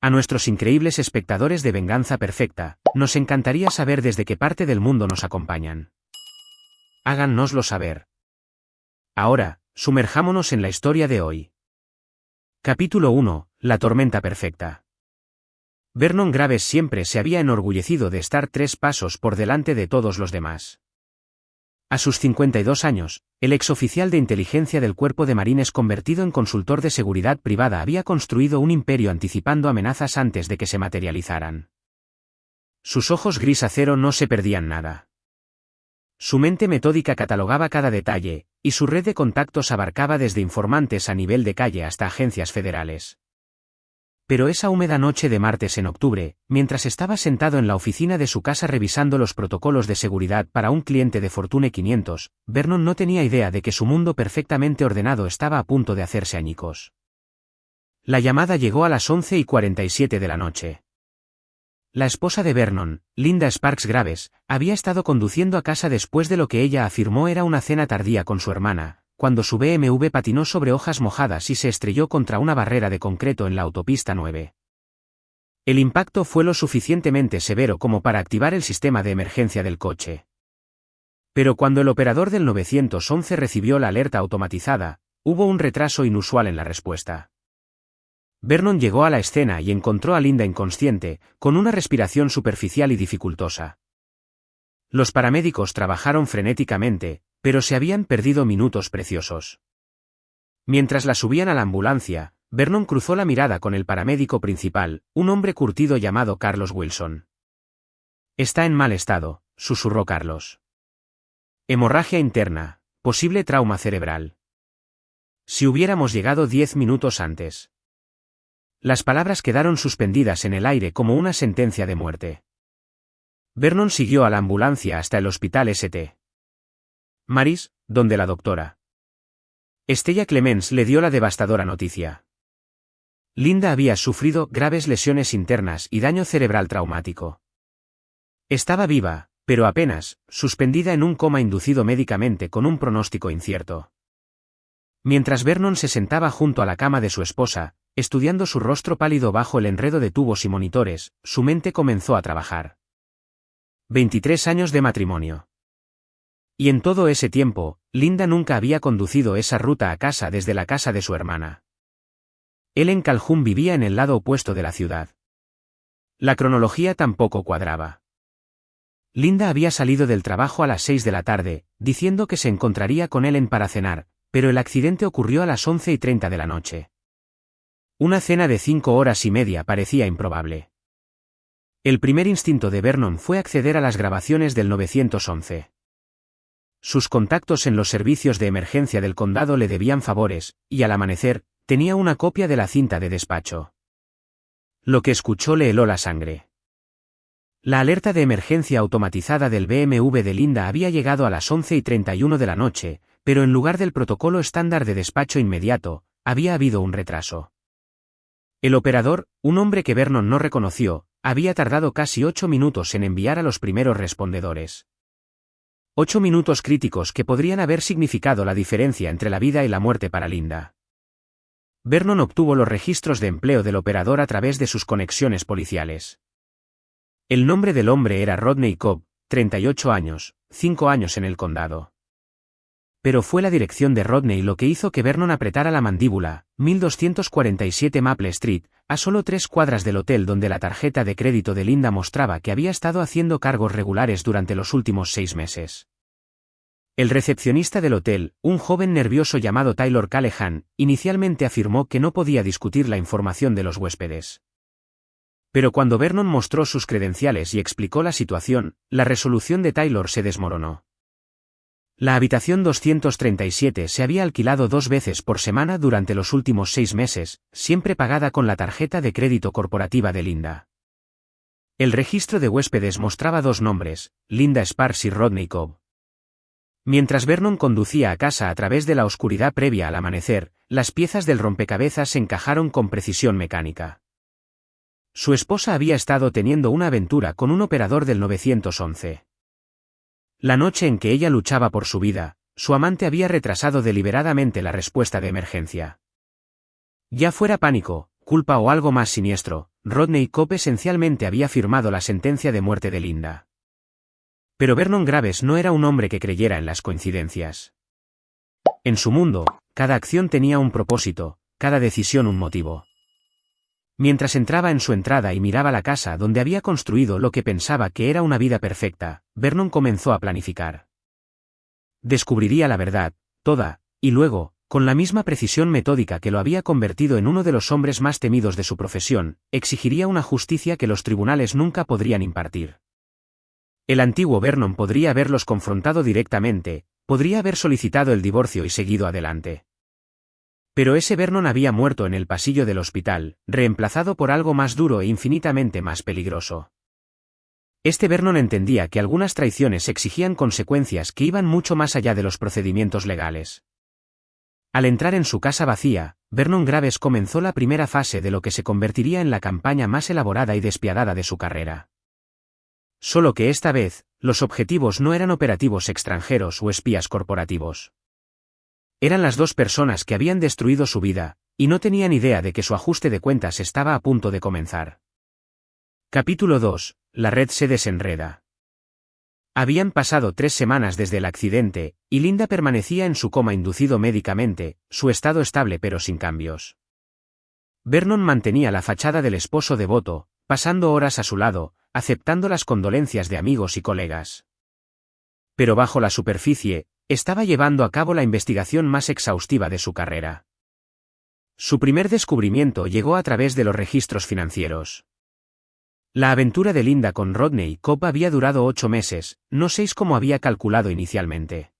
A nuestros increíbles espectadores de Venganza Perfecta, nos encantaría saber desde qué parte del mundo nos acompañan. Háganoslo saber. Ahora, sumerjámonos en la historia de hoy. Capítulo 1. La tormenta perfecta. Vernon Graves siempre se había enorgullecido de estar 3 pasos por delante de todos los demás. A sus 52 años, el exoficial de inteligencia del Cuerpo de Marines convertido en consultor de seguridad privada había construido un imperio anticipando amenazas antes de que se materializaran. Sus ojos gris acero no se perdían nada. Su mente metódica catalogaba cada detalle, y su red de contactos abarcaba desde informantes a nivel de calle hasta agencias federales. Pero esa húmeda noche de martes en octubre, mientras estaba sentado en la oficina de su casa revisando los protocolos de seguridad para un cliente de Fortune 500, Vernon no tenía idea de que su mundo perfectamente ordenado estaba a punto de hacerse añicos. La llamada llegó a las 11:47 de la noche. La esposa de Vernon, Linda Sparks Graves, había estado conduciendo a casa después de lo que ella afirmó era una cena tardía con su hermana, cuando su BMW patinó sobre hojas mojadas y se estrelló contra una barrera de concreto en la autopista 9. El impacto fue lo suficientemente severo como para activar el sistema de emergencia del coche. Pero cuando el operador del 911 recibió la alerta automatizada, hubo un retraso inusual en la respuesta. Vernon llegó a la escena y encontró a Linda inconsciente, con una respiración superficial y dificultosa. Los paramédicos trabajaron frenéticamente, pero se habían perdido minutos preciosos. Mientras la subían a la ambulancia, Vernon cruzó la mirada con el paramédico principal, un hombre curtido llamado Carlos Wilson. «Está en mal estado», susurró Carlos. «Hemorragia interna, posible trauma cerebral. Si hubiéramos llegado 10 minutos antes». Las palabras quedaron suspendidas en el aire como una sentencia de muerte. Vernon siguió a la ambulancia hasta el hospital St. Mary's, donde la doctora Estella Clemens le dio la devastadora noticia. Linda había sufrido graves lesiones internas y daño cerebral traumático. Estaba viva, pero apenas, suspendida en un coma inducido médicamente con un pronóstico incierto. Mientras Vernon se sentaba junto a la cama de su esposa, estudiando su rostro pálido bajo el enredo de tubos y monitores, su mente comenzó a trabajar. 23 años de matrimonio. Y en todo ese tiempo, Linda nunca había conducido esa ruta a casa desde la casa de su hermana. Ellen Calhoun vivía en el lado opuesto de la ciudad. La cronología tampoco cuadraba. Linda había salido del trabajo a las 6 de la tarde, diciendo que se encontraría con Ellen para cenar, pero el accidente ocurrió a las 11:30 de la noche. Una cena de 5 horas y media parecía improbable. El primer instinto de Vernon fue acceder a las grabaciones del 911. Sus contactos en los servicios de emergencia del condado le debían favores, y al amanecer, tenía una copia de la cinta de despacho. Lo que escuchó le heló la sangre. La alerta de emergencia automatizada del BMW de Linda había llegado a las 11:31 de la noche, pero en lugar del protocolo estándar de despacho inmediato, había habido un retraso. El operador, un hombre que Vernon no reconoció, había tardado casi 8 minutos en enviar a los primeros respondedores. 8 minutos críticos que podrían haber significado la diferencia entre la vida y la muerte para Linda. Vernon obtuvo los registros de empleo del operador a través de sus conexiones policiales. El nombre del hombre era Rodney Cobb, 38 años, 5 años en el condado. Pero fue la dirección de Rodney lo que hizo que Vernon apretara la mandíbula, 1247 Maple Street, a solo 3 cuadras del hotel donde la tarjeta de crédito de Linda mostraba que había estado haciendo cargos regulares durante los últimos 6 meses. El recepcionista del hotel, un joven nervioso llamado Taylor Callahan, inicialmente afirmó que no podía discutir la información de los huéspedes. Pero cuando Vernon mostró sus credenciales y explicó la situación, la resolución de Taylor se desmoronó. La habitación 237 se había alquilado 2 veces por semana durante los últimos 6 meses, siempre pagada con la tarjeta de crédito corporativa de Linda. El registro de huéspedes mostraba 2 nombres, Linda Sparks y Rodney Cobb. Mientras Vernon conducía a casa a través de la oscuridad previa al amanecer, las piezas del rompecabezas se encajaron con precisión mecánica. Su esposa había estado teniendo una aventura con un operador del 911. La noche en que ella luchaba por su vida, su amante había retrasado deliberadamente la respuesta de emergencia. Ya fuera pánico, culpa o algo más siniestro, Rodney Cobb esencialmente había firmado la sentencia de muerte de Linda. Pero Vernon Graves no era un hombre que creyera en las coincidencias. En su mundo, cada acción tenía un propósito, cada decisión un motivo. Mientras entraba en su entrada y miraba la casa donde había construido lo que pensaba que era una vida perfecta, Vernon comenzó a planificar. Descubriría la verdad, toda, y luego, con la misma precisión metódica que lo había convertido en uno de los hombres más temidos de su profesión, exigiría una justicia que los tribunales nunca podrían impartir. El antiguo Vernon podría haberlos confrontado directamente, podría haber solicitado el divorcio y seguido adelante. Pero ese Vernon había muerto en el pasillo del hospital, reemplazado por algo más duro e infinitamente más peligroso. Este Vernon entendía que algunas traiciones exigían consecuencias que iban mucho más allá de los procedimientos legales. Al entrar en su casa vacía, Vernon Graves comenzó la primera fase de lo que se convertiría en la campaña más elaborada y despiadada de su carrera. Solo que esta vez, los objetivos no eran operativos extranjeros o espías corporativos. Eran las dos personas que habían destruido su vida, y no tenían idea de que su ajuste de cuentas estaba a punto de comenzar. Capítulo 2. La red se desenreda. Habían pasado 3 semanas desde el accidente, y Linda permanecía en su coma inducido médicamente, su estado estable pero sin cambios. Vernon mantenía la fachada del esposo devoto, pasando horas a su lado, aceptando las condolencias de amigos y colegas. Pero bajo la superficie, estaba llevando a cabo la investigación más exhaustiva de su carrera. Su primer descubrimiento llegó a través de los registros financieros. La aventura de Linda con Rodney Cobb había durado 8 meses, no 6 como había calculado inicialmente.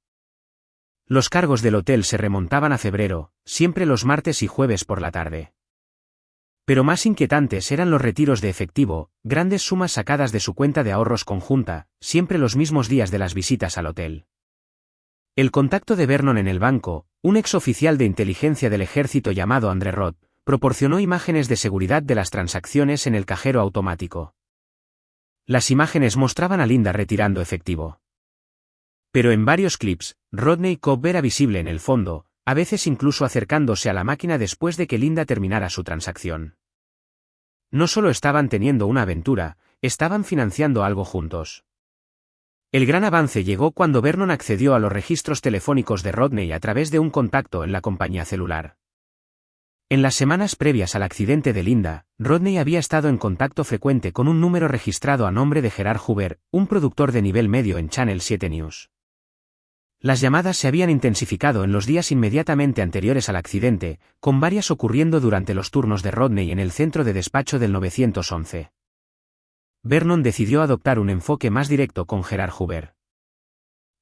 Los cargos del hotel se remontaban a febrero, siempre los martes y jueves por la tarde. Pero más inquietantes eran los retiros de efectivo, grandes sumas sacadas de su cuenta de ahorros conjunta, siempre los mismos días de las visitas al hotel. El contacto de Vernon en el banco, un exoficial de inteligencia del ejército llamado Andre Roth, proporcionó imágenes de seguridad de las transacciones en el cajero automático. Las imágenes mostraban a Linda retirando efectivo. Pero en varios clips, Rodney Cobb era visible en el fondo, a veces incluso acercándose a la máquina después de que Linda terminara su transacción. No solo estaban teniendo una aventura, estaban financiando algo juntos. El gran avance llegó cuando Vernon accedió a los registros telefónicos de Rodney a través de un contacto en la compañía celular. En las semanas previas al accidente de Linda, Rodney había estado en contacto frecuente con un número registrado a nombre de Gerard Hoover, un productor de nivel medio en Channel 7 News. Las llamadas se habían intensificado en los días inmediatamente anteriores al accidente, con varias ocurriendo durante los turnos de Rodney en el centro de despacho del 911. Vernon decidió adoptar un enfoque más directo con Gerard Hoover.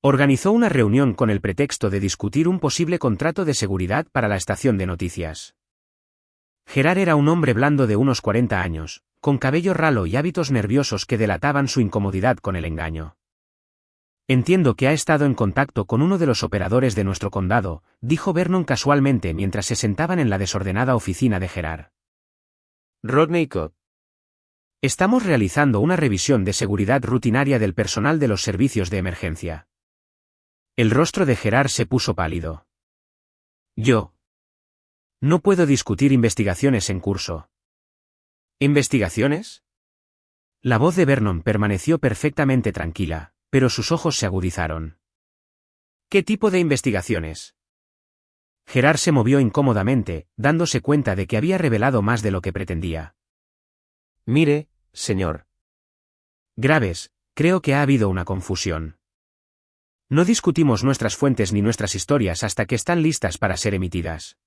Organizó una reunión con el pretexto de discutir un posible contrato de seguridad para la estación de noticias. Gerard era un hombre blando de unos 40 años, con cabello ralo y hábitos nerviosos que delataban su incomodidad con el engaño. Entiendo que ha estado en contacto con uno de los operadores de nuestro condado, dijo Vernon casualmente mientras se sentaban en la desordenada oficina de Gerard. Rodney Cobb. Estamos realizando una revisión de seguridad rutinaria del personal de los servicios de emergencia. El rostro de Gerard se puso pálido. Yo. No puedo discutir investigaciones en curso. ¿Investigaciones? La voz de Vernon permaneció perfectamente tranquila, pero sus ojos se agudizaron. ¿Qué tipo de investigaciones? Gerard se movió incómodamente, dándose cuenta de que había revelado más de lo que pretendía. Mire, señor. Graves, creo que ha habido una confusión. No discutimos nuestras fuentes ni nuestras historias hasta que están listas para ser emitidas.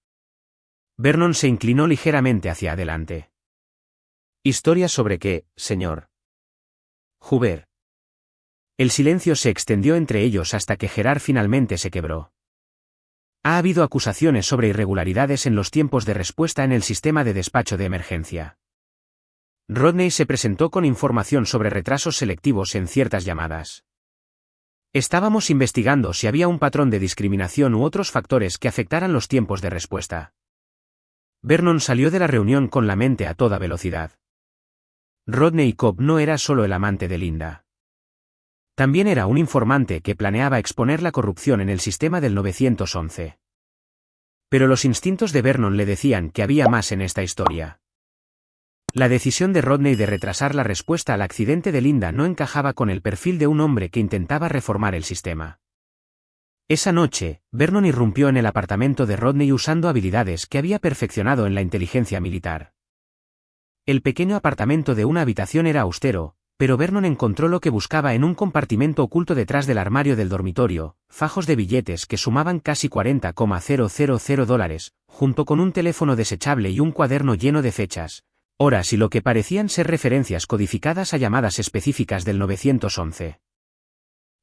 Vernon se inclinó ligeramente hacia adelante. ¿Historias sobre qué, señor? Hoover. El silencio se extendió entre ellos hasta que Gerard finalmente se quebró. Ha habido acusaciones sobre irregularidades en los tiempos de respuesta en el sistema de despacho de emergencia. Rodney se presentó con información sobre retrasos selectivos en ciertas llamadas. Estábamos investigando si había un patrón de discriminación u otros factores que afectaran los tiempos de respuesta. Vernon salió de la reunión con la mente a toda velocidad. Rodney Cobb no era solo el amante de Linda. También era un informante que planeaba exponer la corrupción en el sistema del 911. Pero los instintos de Vernon le decían que había más en esta historia. La decisión de Rodney de retrasar la respuesta al accidente de Linda no encajaba con el perfil de un hombre que intentaba reformar el sistema. Esa noche, Vernon irrumpió en el apartamento de Rodney usando habilidades que había perfeccionado en la inteligencia militar. El pequeño apartamento de una habitación era austero, pero Vernon encontró lo que buscaba en un compartimento oculto detrás del armario del dormitorio, fajos de billetes que sumaban casi $40,000, junto con un teléfono desechable y un cuaderno lleno de fechas, horas y lo que parecían ser referencias codificadas a llamadas específicas del 911.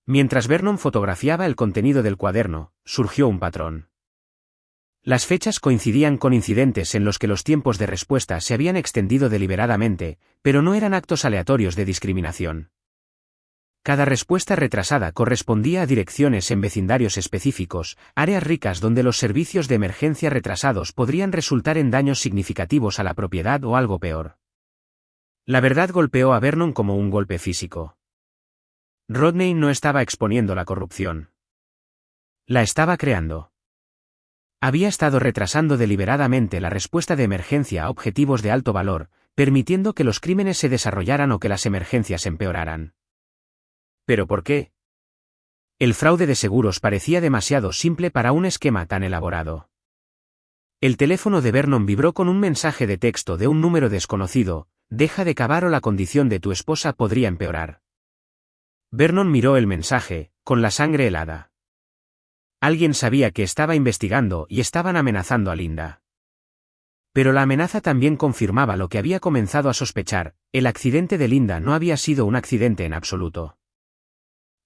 Mientras Vernon fotografiaba el contenido del cuaderno, surgió un patrón. Las fechas coincidían con incidentes en los que los tiempos de respuesta se habían extendido deliberadamente, pero no eran actos aleatorios de discriminación. Cada respuesta retrasada correspondía a direcciones en vecindarios específicos, áreas ricas donde los servicios de emergencia retrasados podrían resultar en daños significativos a la propiedad o algo peor. La verdad golpeó a Vernon como un golpe físico. Rodney no estaba exponiendo la corrupción. La estaba creando. Había estado retrasando deliberadamente la respuesta de emergencia a objetivos de alto valor, permitiendo que los crímenes se desarrollaran o que las emergencias empeoraran. ¿Pero por qué? El fraude de seguros parecía demasiado simple para un esquema tan elaborado. El teléfono de Vernon vibró con un mensaje de texto de un número desconocido: deja de cavar o la condición de tu esposa podría empeorar. Vernon miró el mensaje, con la sangre helada. Alguien sabía que estaba investigando y estaban amenazando a Linda. Pero la amenaza también confirmaba lo que había comenzado a sospechar: el accidente de Linda no había sido un accidente en absoluto.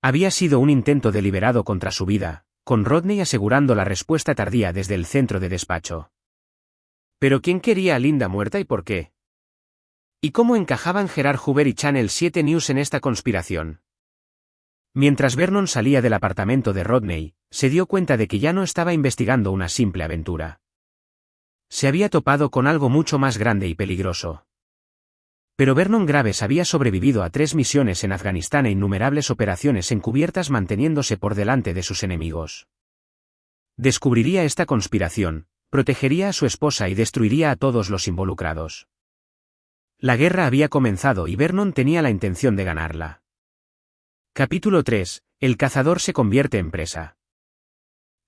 Había sido un intento deliberado contra su vida, con Rodney asegurando la respuesta tardía desde el centro de despacho. ¿Pero quién quería a Linda muerta y por qué? ¿Y cómo encajaban Gerard Hoover y Channel 7 News en esta conspiración? Mientras Vernon salía del apartamento de Rodney, se dio cuenta de que ya no estaba investigando una simple aventura. Se había topado con algo mucho más grande y peligroso. Pero Vernon Graves había sobrevivido a 3 misiones en Afganistán e innumerables operaciones encubiertas manteniéndose por delante de sus enemigos. Descubriría esta conspiración, protegería a su esposa y destruiría a todos los involucrados. La guerra había comenzado y Vernon tenía la intención de ganarla. Capítulo 3. El cazador se convierte en presa.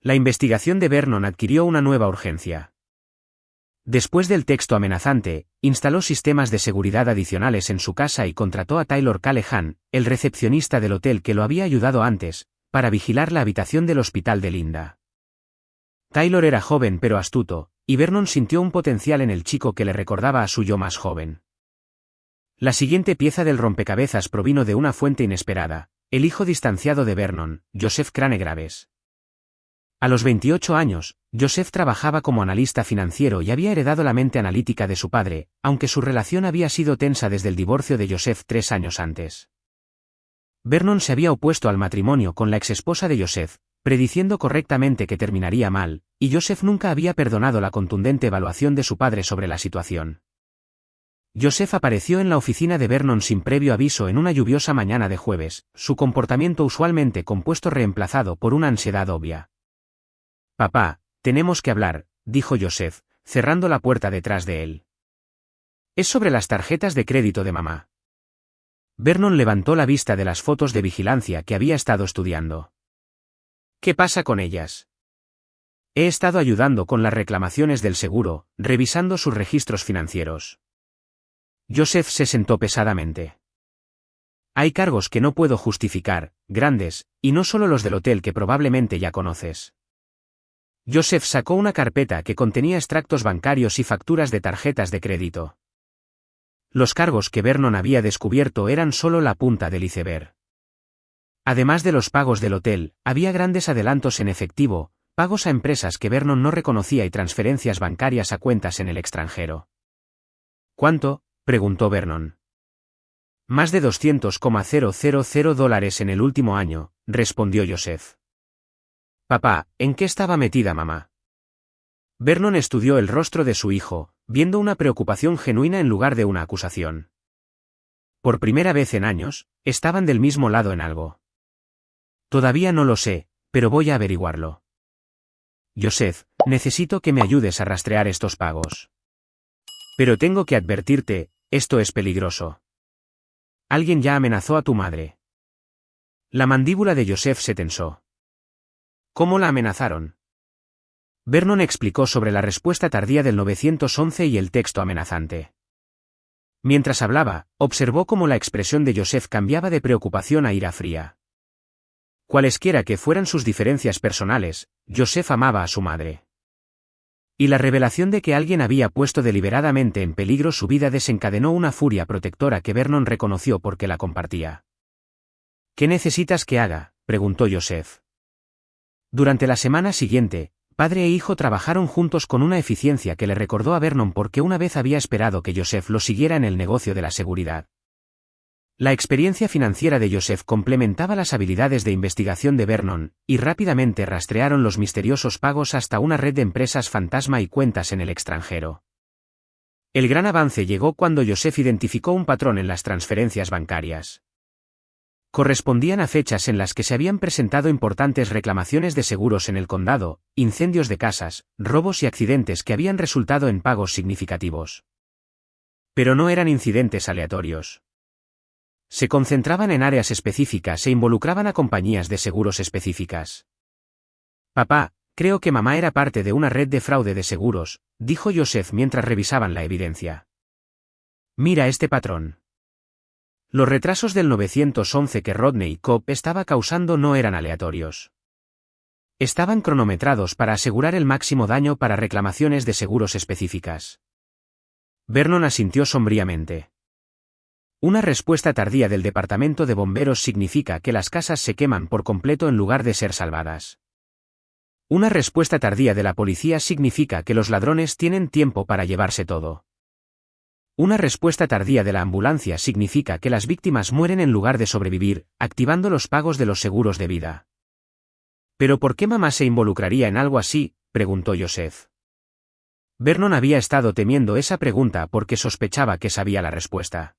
La investigación de Vernon adquirió una nueva urgencia. Después del texto amenazante, instaló sistemas de seguridad adicionales en su casa y contrató a Taylor Callahan, el recepcionista del hotel que lo había ayudado antes, para vigilar la habitación del hospital de Linda. Taylor era joven pero astuto, y Vernon sintió un potencial en el chico que le recordaba a su yo más joven. La siguiente pieza del rompecabezas provino de una fuente inesperada: el hijo distanciado de Vernon, Joseph Crane Graves. A los 28 años, Joseph trabajaba como analista financiero y había heredado la mente analítica de su padre, aunque su relación había sido tensa desde el divorcio de Joseph 3 años antes. Vernon se había opuesto al matrimonio con la exesposa de Joseph, prediciendo correctamente que terminaría mal, y Joseph nunca había perdonado la contundente evaluación de su padre sobre la situación. Joseph apareció en la oficina de Vernon sin previo aviso en una lluviosa mañana de jueves, su comportamiento usualmente compuesto reemplazado por una ansiedad obvia. «Papá, tenemos que hablar», dijo Joseph, cerrando la puerta detrás de él. «Es sobre las tarjetas de crédito de mamá». Vernon levantó la vista de las fotos de vigilancia que había estado estudiando. «¿Qué pasa con ellas?» «He estado ayudando con las reclamaciones del seguro, revisando sus registros financieros». Joseph se sentó pesadamente. «Hay cargos que no puedo justificar, grandes, y no solo los del hotel que probablemente ya conoces». Joseph sacó una carpeta que contenía extractos bancarios y facturas de tarjetas de crédito. Los cargos que Vernon había descubierto eran solo la punta del iceberg. Además de los pagos del hotel, había grandes adelantos en efectivo, pagos a empresas que Vernon no reconocía y transferencias bancarias a cuentas en el extranjero. «¿Cuánto?», preguntó Vernon. «Más de $200,000 en el último año», respondió Joseph. «Papá, ¿en qué estaba metida mamá?». Vernon estudió el rostro de su hijo, viendo una preocupación genuina en lugar de una acusación. Por primera vez en años, estaban del mismo lado en algo. «Todavía no lo sé, pero voy a averiguarlo». «Joseph, necesito que me ayudes a rastrear estos pagos». «Pero tengo que advertirte, Esto es peligroso. Alguien ya amenazó a tu madre. La mandíbula de Joseph se tensó. ¿Cómo la amenazaron? Vernon explicó sobre la respuesta tardía del 911 y el texto amenazante. Mientras hablaba, observó cómo la expresión de Joseph cambiaba de preocupación a ira fría. Cualesquiera que fueran sus diferencias personales, Joseph amaba a su madre. Y la revelación de que alguien había puesto deliberadamente en peligro su vida desencadenó una furia protectora que Vernon reconoció porque la compartía. ¿Qué necesitas que haga?, preguntó Joseph. Durante la semana siguiente, padre e hijo trabajaron juntos con una eficiencia que le recordó a Vernon porque una vez había esperado que Joseph lo siguiera en el negocio de la seguridad. La experiencia financiera de Joseph complementaba las habilidades de investigación de Vernon, y rápidamente rastrearon los misteriosos pagos hasta una red de empresas fantasma y cuentas en el extranjero. El gran avance llegó cuando Joseph identificó un patrón en las transferencias bancarias. Correspondían a fechas en las que se habían presentado importantes reclamaciones de seguros en el condado, incendios de casas, robos y accidentes que habían resultado en pagos significativos. Pero no eran incidentes aleatorios. Se concentraban en áreas específicas e involucraban a compañías de seguros específicas. Papá, creo que mamá era parte de una red de fraude de seguros, dijo Joseph mientras revisaban la evidencia. Mira este patrón. Los retrasos del 911 que Rodney Cobb estaba causando no eran aleatorios. Estaban cronometrados para asegurar el máximo daño para reclamaciones de seguros específicas. Vernon asintió sombríamente. Una respuesta tardía del departamento de bomberos significa que las casas se queman por completo en lugar de ser salvadas. Una respuesta tardía de la policía significa que los ladrones tienen tiempo para llevarse todo. Una respuesta tardía de la ambulancia significa que las víctimas mueren en lugar de sobrevivir, activando los pagos de los seguros de vida. ¿Pero por qué mamá se involucraría en algo así?, preguntó Joseph. Vernon había estado temiendo esa pregunta porque sospechaba que sabía la respuesta.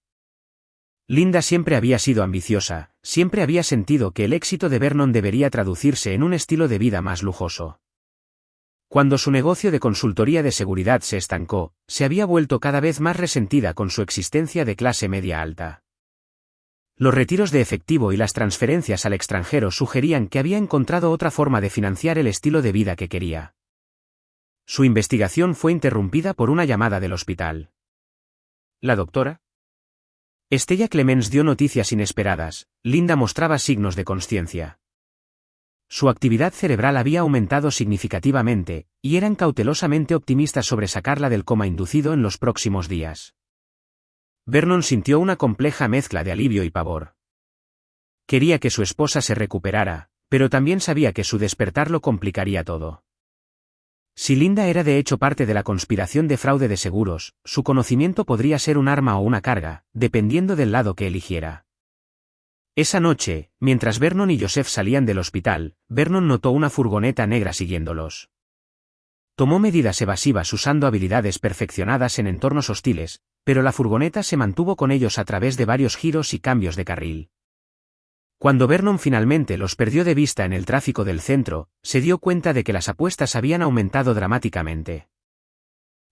Linda siempre había sido ambiciosa, siempre había sentido que el éxito de Vernon debería traducirse en un estilo de vida más lujoso. Cuando su negocio de consultoría de seguridad se estancó, se había vuelto cada vez más resentida con su existencia de clase media alta. Los retiros de efectivo y las transferencias al extranjero sugerían que había encontrado otra forma de financiar el estilo de vida que quería. Su investigación fue interrumpida por una llamada del hospital. ¿La doctora? Stella Clemens dio noticias inesperadas. Linda mostraba signos de consciencia. Su actividad cerebral había aumentado significativamente, y eran cautelosamente optimistas sobre sacarla del coma inducido en los próximos días. Vernon sintió una compleja mezcla de alivio y pavor. Quería que su esposa se recuperara, pero también sabía que su despertar lo complicaría todo. Si Linda era de hecho parte de la conspiración de fraude de seguros, su conocimiento podría ser un arma o una carga, dependiendo del lado que eligiera. Esa noche, mientras Vernon y Joseph salían del hospital, Vernon notó una furgoneta negra siguiéndolos. Tomó medidas evasivas usando habilidades perfeccionadas en entornos hostiles, pero la furgoneta se mantuvo con ellos a través de varios giros y cambios de carril. Cuando Vernon finalmente los perdió de vista en el tráfico del centro, se dio cuenta de que las apuestas habían aumentado dramáticamente.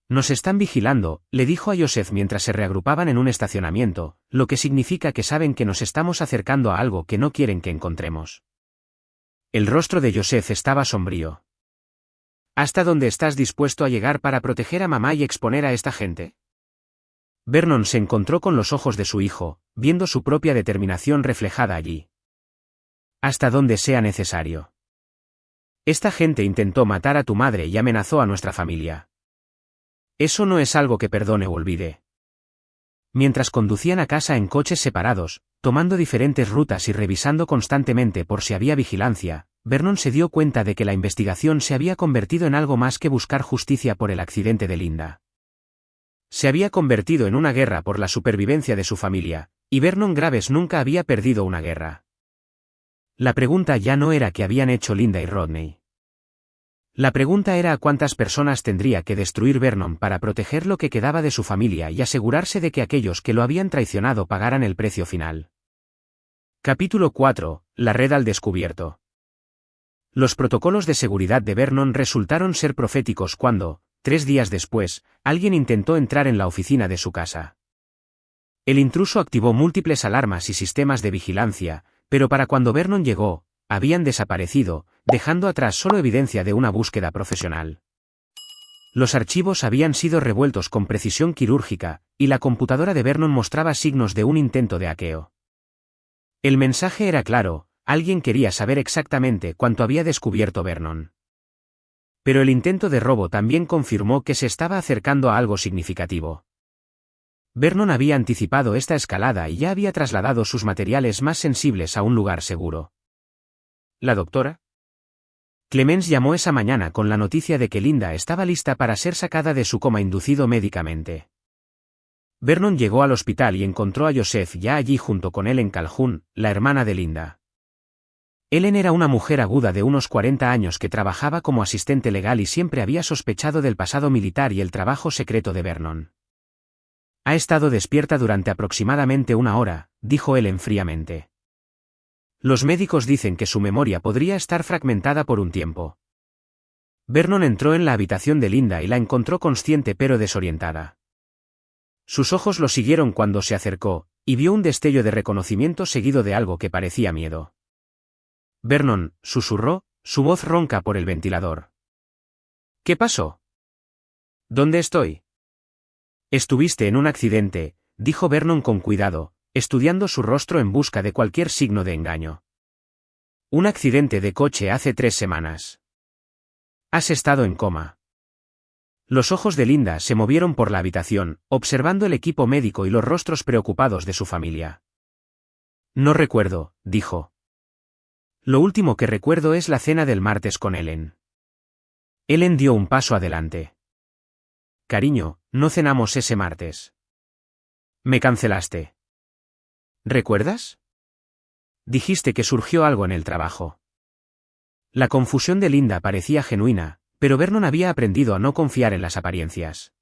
«Nos están vigilando», le dijo a Joseph mientras se reagrupaban en un estacionamiento, lo que significa que saben que nos estamos acercando a algo que no quieren que encontremos. El rostro de Joseph estaba sombrío. ¿Hasta dónde estás dispuesto a llegar para proteger a mamá y exponer a esta gente? Vernon se encontró con los ojos de su hijo, viendo su propia determinación reflejada allí. Hasta donde sea necesario. Esta gente intentó matar a tu madre y amenazó a nuestra familia. Eso no es algo que perdone o olvide. Mientras conducían a casa en coches separados, tomando diferentes rutas y revisando constantemente por si había vigilancia, Vernon se dio cuenta de que la investigación se había convertido en algo más que buscar justicia por el accidente de Linda. Se había convertido en una guerra por la supervivencia de su familia, y Vernon Graves nunca había perdido una guerra. La pregunta ya no era qué habían hecho Linda y Rodney. La pregunta era a cuántas personas tendría que destruir Vernon para proteger lo que quedaba de su familia y asegurarse de que aquellos que lo habían traicionado pagaran el precio final. Capítulo 4. La red al descubierto. Los protocolos de seguridad de Vernon resultaron ser proféticos cuando, 3 días después, alguien intentó entrar en la oficina de su casa. El intruso activó múltiples alarmas y sistemas de vigilancia, pero para cuando Vernon llegó, habían desaparecido, dejando atrás solo evidencia de una búsqueda profesional. Los archivos habían sido revueltos con precisión quirúrgica, y la computadora de Vernon mostraba signos de un intento de hackeo. El mensaje era claro: alguien quería saber exactamente cuánto había descubierto Vernon. Pero el intento de robo también confirmó que se estaba acercando a algo significativo. Vernon había anticipado esta escalada y ya había trasladado sus materiales más sensibles a un lugar seguro. ¿La doctora? Clemens llamó esa mañana con la noticia de que Linda estaba lista para ser sacada de su coma inducido médicamente. Vernon llegó al hospital y encontró a Joseph ya allí junto con Ellen Calhoun, la hermana de Linda. Ellen era una mujer aguda de unos 40 años que trabajaba como asistente legal y siempre había sospechado del pasado militar y el trabajo secreto de Vernon. Ha estado despierta durante aproximadamente una hora, dijo Ellen fríamente. Los médicos dicen que su memoria podría estar fragmentada por un tiempo. Vernon entró en la habitación de Linda y la encontró consciente pero desorientada. Sus ojos lo siguieron cuando se acercó, y vio un destello de reconocimiento seguido de algo que parecía miedo. Vernon, susurró, su voz ronca por el ventilador. ¿Qué pasó? ¿Dónde estoy? Estuviste en un accidente, dijo Vernon con cuidado, estudiando su rostro en busca de cualquier signo de engaño. Un accidente de coche hace 3 semanas. Has estado en coma. Los ojos de Linda se movieron por la habitación, observando el equipo médico y los rostros preocupados de su familia. No recuerdo, dijo. Lo último que recuerdo es la cena del martes con Ellen. Ellen dio un paso adelante. Cariño, no cenamos ese martes. Me cancelaste. ¿Recuerdas? Dijiste que surgió algo en el trabajo. La confusión de Linda parecía genuina, pero Vernon había aprendido a no confiar en las apariencias.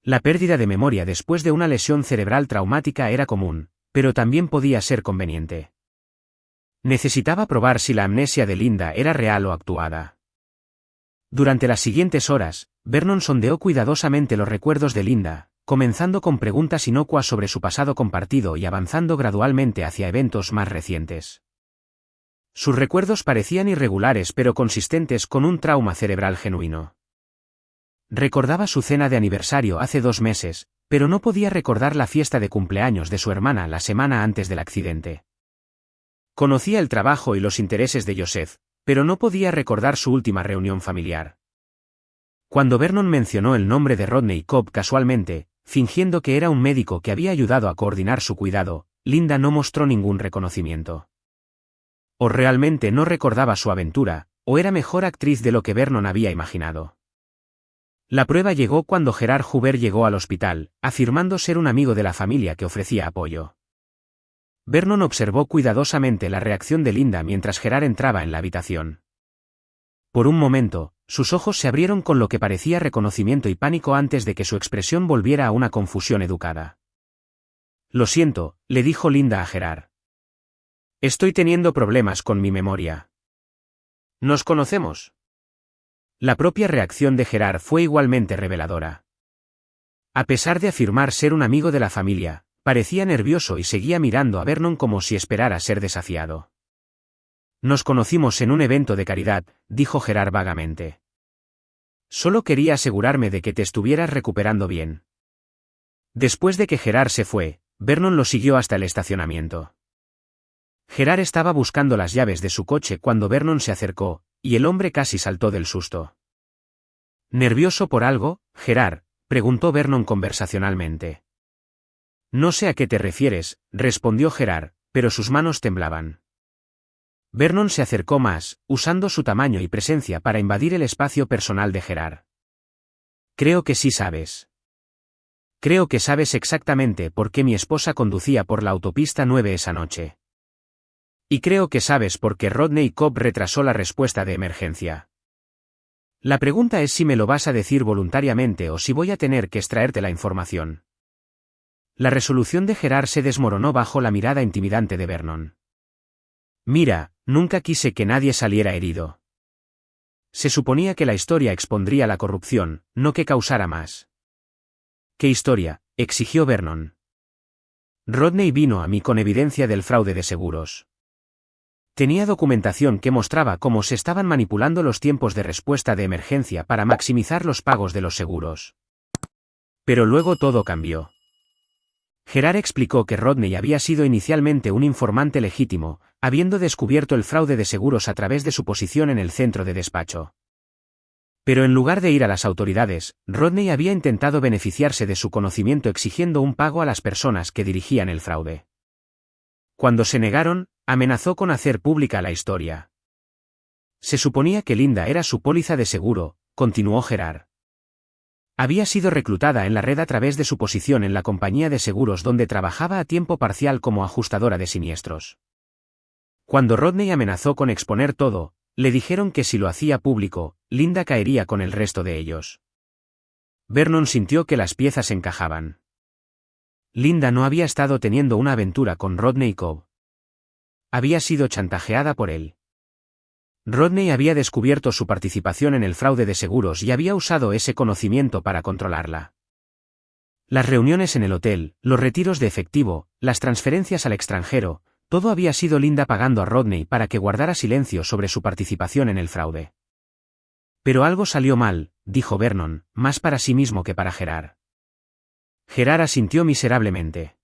La pérdida de memoria después de una lesión cerebral traumática era común, pero también podía ser conveniente. Necesitaba probar si la amnesia de Linda era real o actuada. Durante las siguientes horas, Vernon sondeó cuidadosamente los recuerdos de Linda, comenzando con preguntas inocuas sobre su pasado compartido y avanzando gradualmente hacia eventos más recientes. Sus recuerdos parecían irregulares pero consistentes con un trauma cerebral genuino. Recordaba su cena de aniversario hace 2 meses, pero no podía recordar la fiesta de cumpleaños de su hermana la semana antes del accidente. Conocía el trabajo y los intereses de Joseph, pero no podía recordar su última reunión familiar. Cuando Vernon mencionó el nombre de Rodney Cobb casualmente, fingiendo que era un médico que había ayudado a coordinar su cuidado, Linda no mostró ningún reconocimiento. O realmente no recordaba su aventura, o era mejor actriz de lo que Vernon había imaginado. La prueba llegó cuando Gerard Hoover llegó al hospital, afirmando ser un amigo de la familia que ofrecía apoyo. Vernon observó cuidadosamente la reacción de Linda mientras Gerard entraba en la habitación. Por un momento, sus ojos se abrieron con lo que parecía reconocimiento y pánico antes de que su expresión volviera a una confusión educada. Lo siento, le dijo Linda a Gerard. Estoy teniendo problemas con mi memoria. ¿Nos conocemos? La propia reacción de Gerard fue igualmente reveladora. A pesar de afirmar ser un amigo de la familia, parecía nervioso y seguía mirando a Vernon como si esperara ser desafiado. Nos conocimos en un evento de caridad, dijo Gerard vagamente. Solo quería asegurarme de que te estuvieras recuperando bien. Después de que Gerard se fue, Vernon lo siguió hasta el estacionamiento. Gerard estaba buscando las llaves de su coche cuando Vernon se acercó, y el hombre casi saltó del susto. ¿Nervioso por algo, Gerard?, preguntó Vernon conversacionalmente. No sé a qué te refieres, respondió Gerard, pero sus manos temblaban. Vernon se acercó más, usando su tamaño y presencia para invadir el espacio personal de Gerard. Creo que sí sabes. Creo que sabes exactamente por qué mi esposa conducía por la autopista 9 esa noche. Y creo que sabes por qué Rodney Cobb retrasó la respuesta de emergencia. La pregunta es si me lo vas a decir voluntariamente o si voy a tener que extraerte la información. La resolución de Gerard se desmoronó bajo la mirada intimidante de Vernon. Mira, nunca quise que nadie saliera herido. Se suponía que la historia expondría la corrupción, no que causara más. ¿Qué historia?, exigió Vernon. Rodney vino a mí con evidencia del fraude de seguros. Tenía documentación que mostraba cómo se estaban manipulando los tiempos de respuesta de emergencia para maximizar los pagos de los seguros. Pero luego todo cambió. Gerard explicó que Rodney había sido inicialmente un informante legítimo, habiendo descubierto el fraude de seguros a través de su posición en el centro de despacho. Pero en lugar de ir a las autoridades, Rodney había intentado beneficiarse de su conocimiento exigiendo un pago a las personas que dirigían el fraude. Cuando se negaron, amenazó con hacer pública la historia. Se suponía que Linda era su póliza de seguro, continuó Gerard. Había sido reclutada en la red a través de su posición en la compañía de seguros donde trabajaba a tiempo parcial como ajustadora de siniestros. Cuando Rodney amenazó con exponer todo, le dijeron que si lo hacía público, Linda caería con el resto de ellos. Vernon sintió que las piezas encajaban. Linda no había estado teniendo una aventura con Rodney Cobb. Había sido chantajeada por él. Rodney había descubierto su participación en el fraude de seguros y había usado ese conocimiento para controlarla. Las reuniones en el hotel, los retiros de efectivo, las transferencias al extranjero, todo había sido Linda pagando a Rodney para que guardara silencio sobre su participación en el fraude. Pero algo salió mal, dijo Vernon, más para sí mismo que para Gerard. Gerard asintió miserablemente.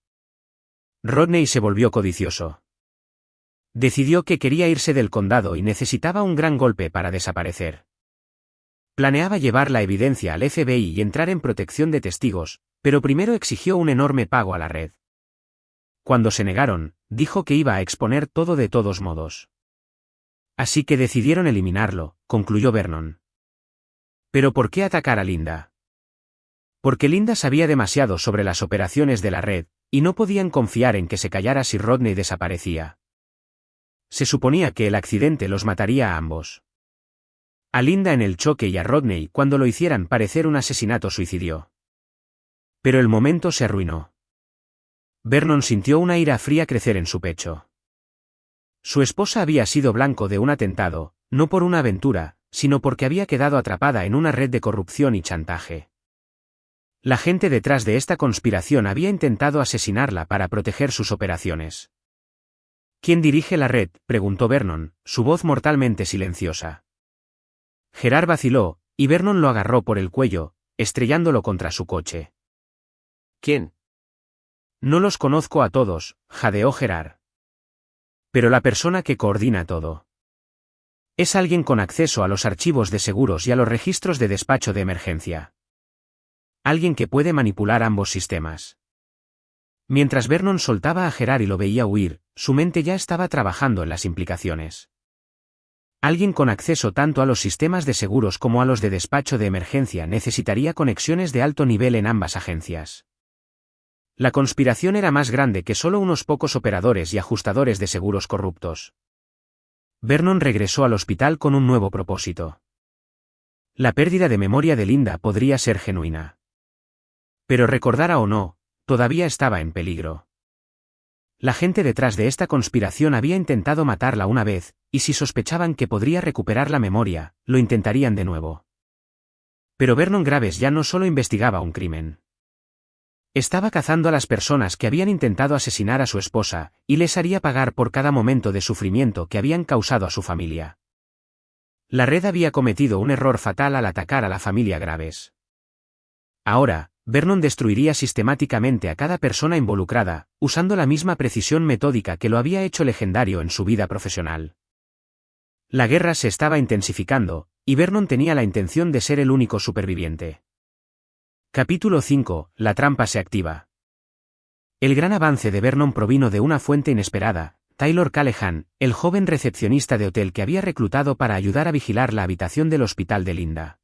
Rodney se volvió codicioso. Decidió que quería irse del condado y necesitaba un gran golpe para desaparecer. Planeaba llevar la evidencia al FBI y entrar en protección de testigos, pero primero exigió un enorme pago a la red. Cuando se negaron, dijo que iba a exponer todo de todos modos. Así que decidieron eliminarlo, concluyó Vernon. ¿Pero por qué atacar a Linda? Porque Linda sabía demasiado sobre las operaciones de la red, y no podían confiar en que se callara si Rodney desaparecía. Se suponía que el accidente los mataría a ambos. A Linda en el choque y a Rodney cuando lo hicieran parecer un asesinato-suicidio. Pero el momento se arruinó. Vernon sintió una ira fría crecer en su pecho. Su esposa había sido blanco de un atentado, no por una aventura, sino porque había quedado atrapada en una red de corrupción y chantaje. La gente detrás de esta conspiración había intentado asesinarla para proteger sus operaciones. ¿Quién dirige la red?, preguntó Vernon, su voz mortalmente silenciosa. Gerard vaciló, y Vernon lo agarró por el cuello, estrellándolo contra su coche. ¿Quién? No los conozco a todos, jadeó Gerard. Pero la persona que coordina todo. Es alguien con acceso a los archivos de seguros y a los registros de despacho de emergencia. Alguien que puede manipular ambos sistemas. Mientras Vernon soltaba a Gerard y lo veía huir, su mente ya estaba trabajando en las implicaciones. Alguien con acceso tanto a los sistemas de seguros como a los de despacho de emergencia necesitaría conexiones de alto nivel en ambas agencias. La conspiración era más grande que solo unos pocos operadores y ajustadores de seguros corruptos. Vernon regresó al hospital con un nuevo propósito. La pérdida de memoria de Linda podría ser genuina. Pero recordara o no, todavía estaba en peligro. La gente detrás de esta conspiración había intentado matarla una vez, y si sospechaban que podría recuperar la memoria, lo intentarían de nuevo. Pero Vernon Graves ya no solo investigaba un crimen. Estaba cazando a las personas que habían intentado asesinar a su esposa, y les haría pagar por cada momento de sufrimiento que habían causado a su familia. La red había cometido un error fatal al atacar a la familia Graves. Ahora, Vernon destruiría sistemáticamente a cada persona involucrada, usando la misma precisión metódica que lo había hecho legendario en su vida profesional. La guerra se estaba intensificando, y Vernon tenía la intención de ser el único superviviente. Capítulo 5. La trampa se activa. El gran avance de Vernon provino de una fuente inesperada, Taylor Callahan, el joven recepcionista de hotel que había reclutado para ayudar a vigilar la habitación del hospital de Linda.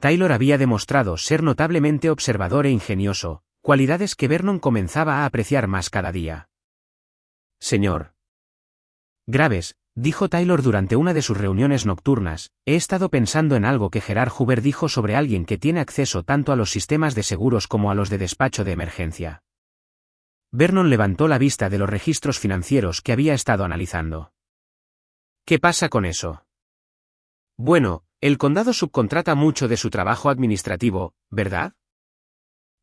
Taylor había demostrado ser notablemente observador e ingenioso, cualidades que Vernon comenzaba a apreciar más cada día. Señor Graves, dijo Taylor durante una de sus reuniones nocturnas, he estado pensando en algo que Gerard Hoover dijo sobre alguien que tiene acceso tanto a los sistemas de seguros como a los de despacho de emergencia. Vernon levantó la vista de los registros financieros que había estado analizando. ¿Qué pasa con eso? Bueno, el condado subcontrata mucho de su trabajo administrativo, ¿verdad?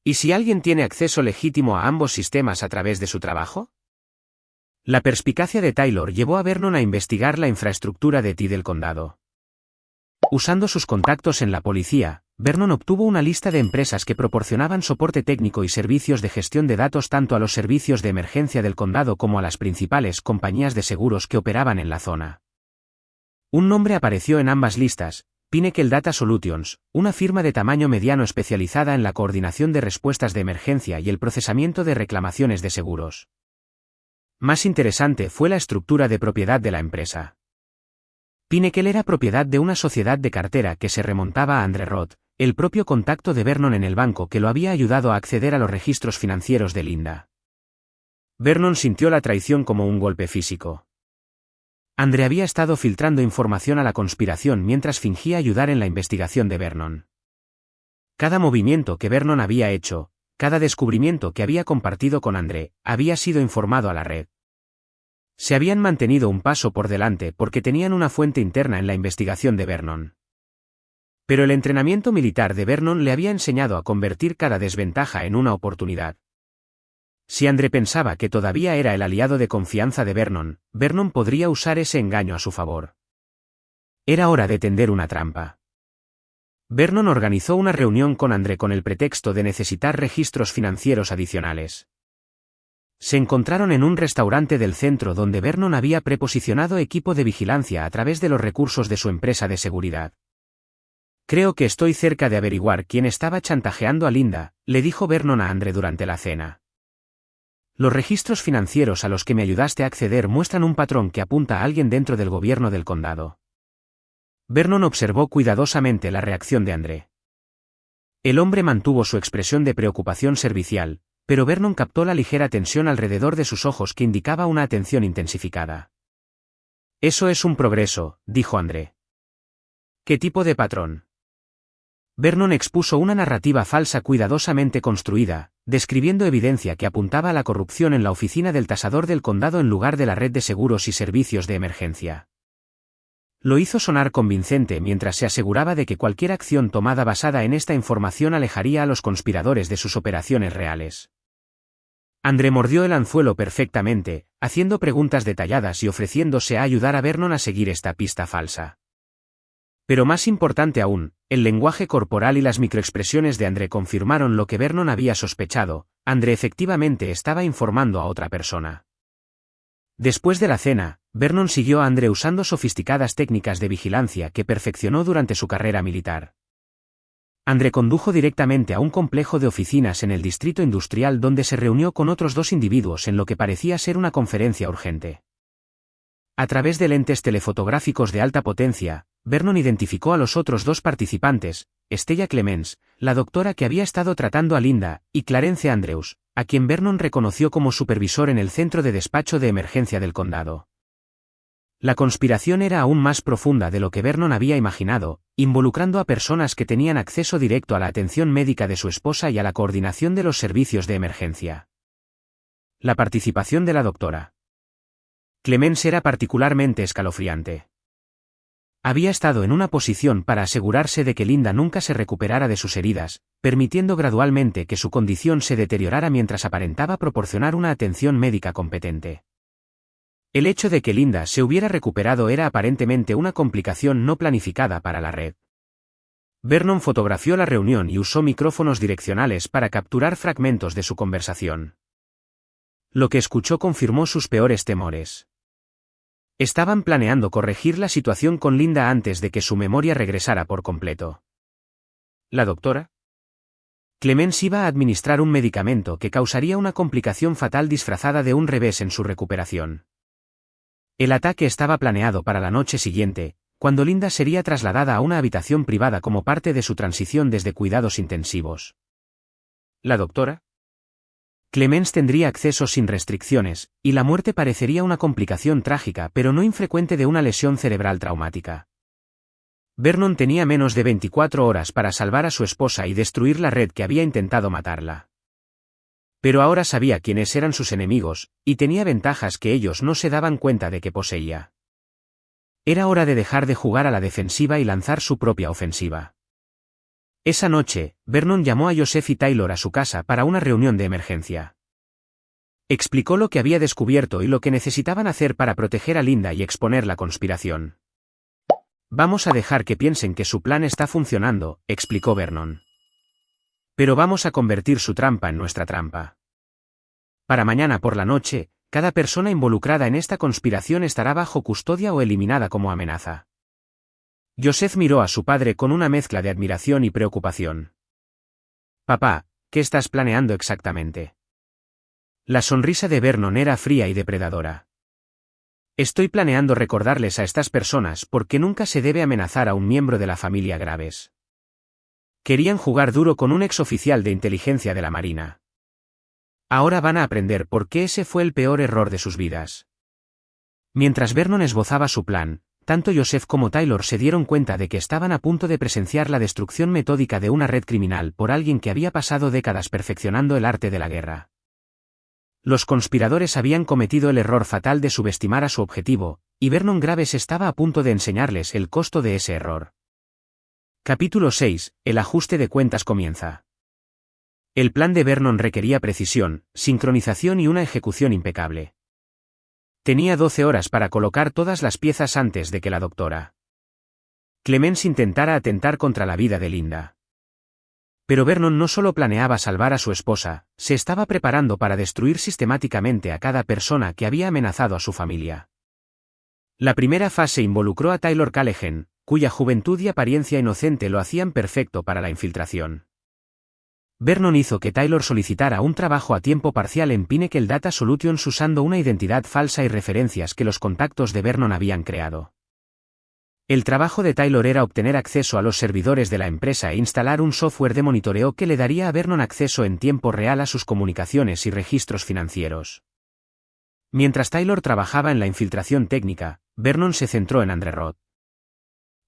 ¿Y si alguien tiene acceso legítimo a ambos sistemas a través de su trabajo? La perspicacia de Taylor llevó a Vernon a investigar la infraestructura de TI del condado. Usando sus contactos en la policía, Vernon obtuvo una lista de empresas que proporcionaban soporte técnico y servicios de gestión de datos tanto a los servicios de emergencia del condado como a las principales compañías de seguros que operaban en la zona. Un nombre apareció en ambas listas: Pinnacle Data Solutions, una firma de tamaño mediano especializada en la coordinación de respuestas de emergencia y el procesamiento de reclamaciones de seguros. Más interesante fue la estructura de propiedad de la empresa. Pinnacle era propiedad de una sociedad de cartera que se remontaba a Andre Roth, el propio contacto de Vernon en el banco que lo había ayudado a acceder a los registros financieros de Linda. Vernon sintió la traición como un golpe físico. Andre había estado filtrando información a la conspiración mientras fingía ayudar en la investigación de Vernon. Cada movimiento que Vernon había hecho, cada descubrimiento que había compartido con Andre, había sido informado a la red. Se habían mantenido un paso por delante porque tenían una fuente interna en la investigación de Vernon. Pero el entrenamiento militar de Vernon le había enseñado a convertir cada desventaja en una oportunidad. Si Andre pensaba que todavía era el aliado de confianza de Vernon, Vernon podría usar ese engaño a su favor. Era hora de tender una trampa. Vernon organizó una reunión con Andre con el pretexto de necesitar registros financieros adicionales. Se encontraron en un restaurante del centro donde Vernon había preposicionado equipo de vigilancia a través de los recursos de su empresa de seguridad. «Creo que estoy cerca de averiguar quién estaba chantajeando a Linda», le dijo Vernon a Andre durante la cena. «Los registros financieros a los que me ayudaste a acceder muestran un patrón que apunta a alguien dentro del gobierno del condado». Vernon observó cuidadosamente la reacción de Andre. El hombre mantuvo su expresión de preocupación servicial, pero Vernon captó la ligera tensión alrededor de sus ojos que indicaba una atención intensificada. «Eso es un progreso», dijo Andre. «¿Qué tipo de patrón?» Vernon expuso una narrativa falsa cuidadosamente construida, describiendo evidencia que apuntaba a la corrupción en la oficina del tasador del condado en lugar de la red de seguros y servicios de emergencia. Lo hizo sonar convincente mientras se aseguraba de que cualquier acción tomada basada en esta información alejaría a los conspiradores de sus operaciones reales. Andre mordió el anzuelo perfectamente, haciendo preguntas detalladas y ofreciéndose a ayudar a Vernon a seguir esta pista falsa. Pero más importante aún, el lenguaje corporal y las microexpresiones de Andre confirmaron lo que Vernon había sospechado: Andre efectivamente estaba informando a otra persona. Después de la cena, Vernon siguió a Andre usando sofisticadas técnicas de vigilancia que perfeccionó durante su carrera militar. Andre condujo directamente a un complejo de oficinas en el distrito industrial donde se reunió con otros dos individuos en lo que parecía ser una conferencia urgente. A través de lentes telefotográficos de alta potencia, Vernon identificó a los otros dos participantes: Stella Clemens, la doctora que había estado tratando a Linda, y Clarence Andrews, a quien Vernon reconoció como supervisor en el centro de despacho de emergencia del condado. La conspiración era aún más profunda de lo que Vernon había imaginado, involucrando a personas que tenían acceso directo a la atención médica de su esposa y a la coordinación de los servicios de emergencia. La participación de la doctora Clemens era particularmente escalofriante. Había estado en una posición para asegurarse de que Linda nunca se recuperara de sus heridas, permitiendo gradualmente que su condición se deteriorara mientras aparentaba proporcionar una atención médica competente. El hecho de que Linda se hubiera recuperado era aparentemente una complicación no planificada para la red. Vernon fotografió la reunión y usó micrófonos direccionales para capturar fragmentos de su conversación. Lo que escuchó confirmó sus peores temores. Estaban planeando corregir la situación con Linda antes de que su memoria regresara por completo. ¿La doctora? Clemens iba a administrar un medicamento que causaría una complicación fatal disfrazada de un revés en su recuperación. El ataque estaba planeado para la noche siguiente, cuando Linda sería trasladada a una habitación privada como parte de su transición desde cuidados intensivos. ¿La doctora? Clemens tendría acceso sin restricciones, y la muerte parecería una complicación trágica pero no infrecuente de una lesión cerebral traumática. Vernon tenía menos de 24 horas para salvar a su esposa y destruir la red que había intentado matarla. Pero ahora sabía quiénes eran sus enemigos, y tenía ventajas que ellos no se daban cuenta de que poseía. Era hora de dejar de jugar a la defensiva y lanzar su propia ofensiva. Esa noche, Vernon llamó a Joseph y Taylor a su casa para una reunión de emergencia. Explicó lo que había descubierto y lo que necesitaban hacer para proteger a Linda y exponer la conspiración. Vamos a dejar que piensen que su plan está funcionando, explicó Vernon. Pero vamos a convertir su trampa en nuestra trampa. Para mañana por la noche, cada persona involucrada en esta conspiración estará bajo custodia o eliminada como amenaza. Joseph miró a su padre con una mezcla de admiración y preocupación. Papá, ¿qué estás planeando exactamente? La sonrisa de Vernon era fría y depredadora. Estoy planeando recordarles a estas personas porque nunca se debe amenazar a un miembro de la familia Graves. Querían jugar duro con un exoficial de inteligencia de la Marina. Ahora van a aprender por qué ese fue el peor error de sus vidas. Mientras Vernon esbozaba su plan, tanto Joseph como Taylor se dieron cuenta de que estaban a punto de presenciar la destrucción metódica de una red criminal por alguien que había pasado décadas perfeccionando el arte de la guerra. Los conspiradores habían cometido el error fatal de subestimar a su objetivo, y Vernon Graves estaba a punto de enseñarles el costo de ese error. Capítulo 6. El ajuste de cuentas comienza. El plan de Vernon requería precisión, sincronización y una ejecución impecable. Tenía 12 horas para colocar todas las piezas antes de que la doctora Clemence intentara atentar contra la vida de Linda. Pero Vernon no solo planeaba salvar a su esposa, se estaba preparando para destruir sistemáticamente a cada persona que había amenazado a su familia. La primera fase involucró a Taylor Callahan, cuya juventud y apariencia inocente lo hacían perfecto para la infiltración. Vernon hizo que Taylor solicitara un trabajo a tiempo parcial en Pinnacle Data Solutions usando una identidad falsa y referencias que los contactos de Vernon habían creado. El trabajo de Taylor era obtener acceso a los servidores de la empresa e instalar un software de monitoreo que le daría a Vernon acceso en tiempo real a sus comunicaciones y registros financieros. Mientras Taylor trabajaba en la infiltración técnica, Vernon se centró en Andre Roth.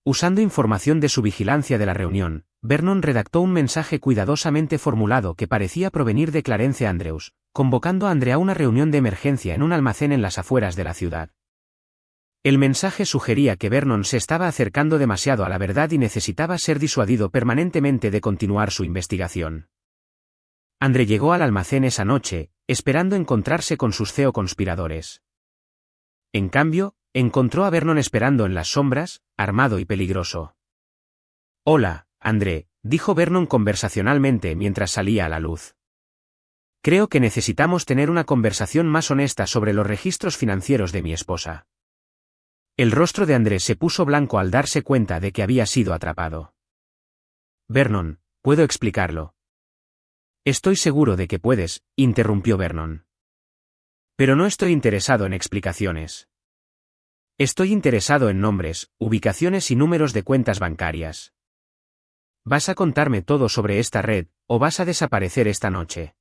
Usando información de su vigilancia de la reunión, Vernon redactó un mensaje cuidadosamente formulado que parecía provenir de Clarence Andrews, convocando a Andre a una reunión de emergencia en un almacén en las afueras de la ciudad. El mensaje sugería que Vernon se estaba acercando demasiado a la verdad y necesitaba ser disuadido permanentemente de continuar su investigación. Andre llegó al almacén esa noche, esperando encontrarse con sus CEO conspiradores. En cambio, encontró a Vernon esperando en las sombras, armado y peligroso. «Hola, André», dijo Vernon conversacionalmente mientras salía a la luz. «Creo que necesitamos tener una conversación más honesta sobre los registros financieros de mi esposa». El rostro de André se puso blanco al darse cuenta de que había sido atrapado. «Vernon, puedo explicarlo». «Estoy seguro de que puedes», interrumpió Vernon. «Pero no estoy interesado en explicaciones. Estoy interesado en nombres, ubicaciones y números de cuentas bancarias. ¿Vas a contarme todo sobre esta red, o vas a desaparecer esta noche?»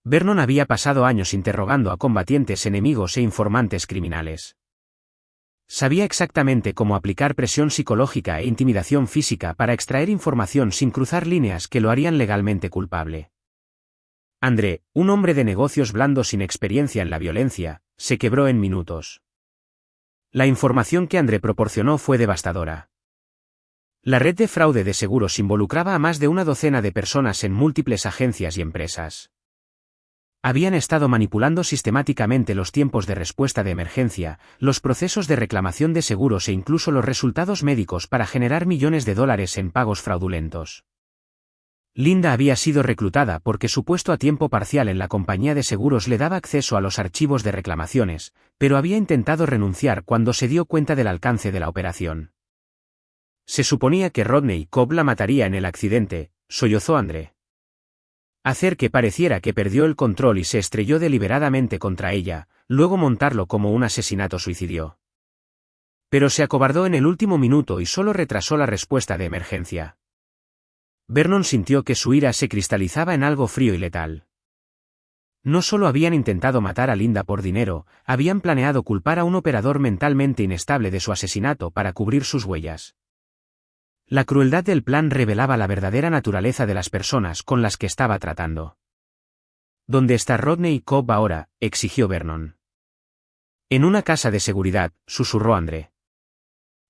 Vernon había pasado años interrogando a combatientes enemigos e informantes criminales. Sabía exactamente cómo aplicar presión psicológica e intimidación física para extraer información sin cruzar líneas que lo harían legalmente culpable. André, un hombre de negocios blando sin experiencia en la violencia, se quebró en minutos. La información que André proporcionó fue devastadora. La red de fraude de seguros involucraba a más de una docena de personas en múltiples agencias y empresas. Habían estado manipulando sistemáticamente los tiempos de respuesta de emergencia, los procesos de reclamación de seguros e incluso los resultados médicos para generar millones de dólares en pagos fraudulentos. Linda había sido reclutada porque su puesto a tiempo parcial en la compañía de seguros le daba acceso a los archivos de reclamaciones, pero había intentado renunciar cuando se dio cuenta del alcance de la operación. Se suponía que Rodney Cobb la mataría en el accidente, sollozó André. Hacer que pareciera que perdió el control y se estrelló deliberadamente contra ella, luego montarlo como un asesinato suicidio. Pero se acobardó en el último minuto y solo retrasó la respuesta de emergencia. Vernon sintió que su ira se cristalizaba en algo frío y letal. No solo habían intentado matar a Linda por dinero, habían planeado culpar a un operador mentalmente inestable de su asesinato para cubrir sus huellas. La crueldad del plan revelaba la verdadera naturaleza de las personas con las que estaba tratando. ¿Dónde está Rodney Cobb ahora?, exigió Vernon. En una casa de seguridad, susurró André.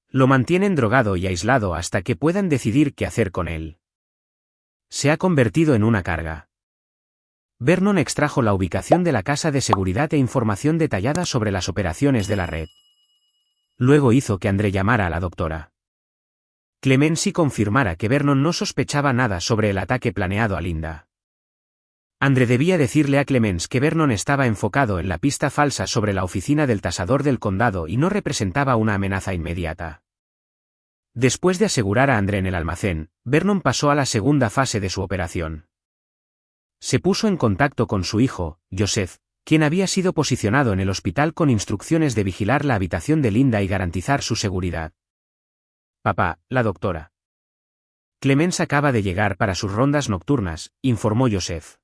Lo mantienen drogado y aislado hasta que puedan decidir qué hacer con él. Se ha convertido en una carga. Vernon extrajo la ubicación de la casa de seguridad e información detallada sobre las operaciones de la red. Luego hizo que André llamara a la doctora Clemency confirmara que Vernon no sospechaba nada sobre el ataque planeado a Linda. André debía decirle a Clemens que Vernon estaba enfocado en la pista falsa sobre la oficina del tasador del condado y no representaba una amenaza inmediata. Después de asegurar a André en el almacén, Vernon pasó a la segunda fase de su operación. Se puso en contacto con su hijo, Joseph, quien había sido posicionado en el hospital con instrucciones de vigilar la habitación de Linda y garantizar su seguridad. Papá, la doctora Clemens acaba de llegar para sus rondas nocturnas, informó Joseph.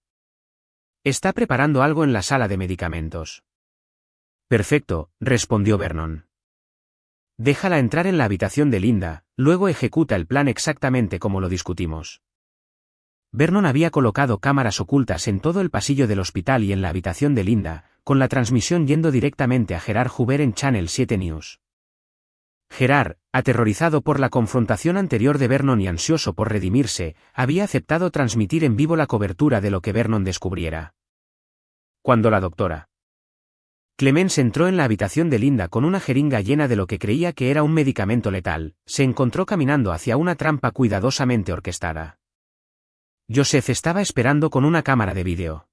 Está preparando algo en la sala de medicamentos. Perfecto, respondió Vernon. Déjala entrar en la habitación de Linda, luego ejecuta el plan exactamente como lo discutimos. Vernon había colocado cámaras ocultas en todo el pasillo del hospital y en la habitación de Linda, con la transmisión yendo directamente a Gerard Hoover en Channel 7 News. Gerard, aterrorizado por la confrontación anterior de Vernon y ansioso por redimirse, había aceptado transmitir en vivo la cobertura de lo que Vernon descubriera. Cuando la doctora Clemens entró en la habitación de Linda con una jeringa llena de lo que creía que era un medicamento letal, se encontró caminando hacia una trampa cuidadosamente orquestada. Joseph estaba esperando con una cámara de vídeo.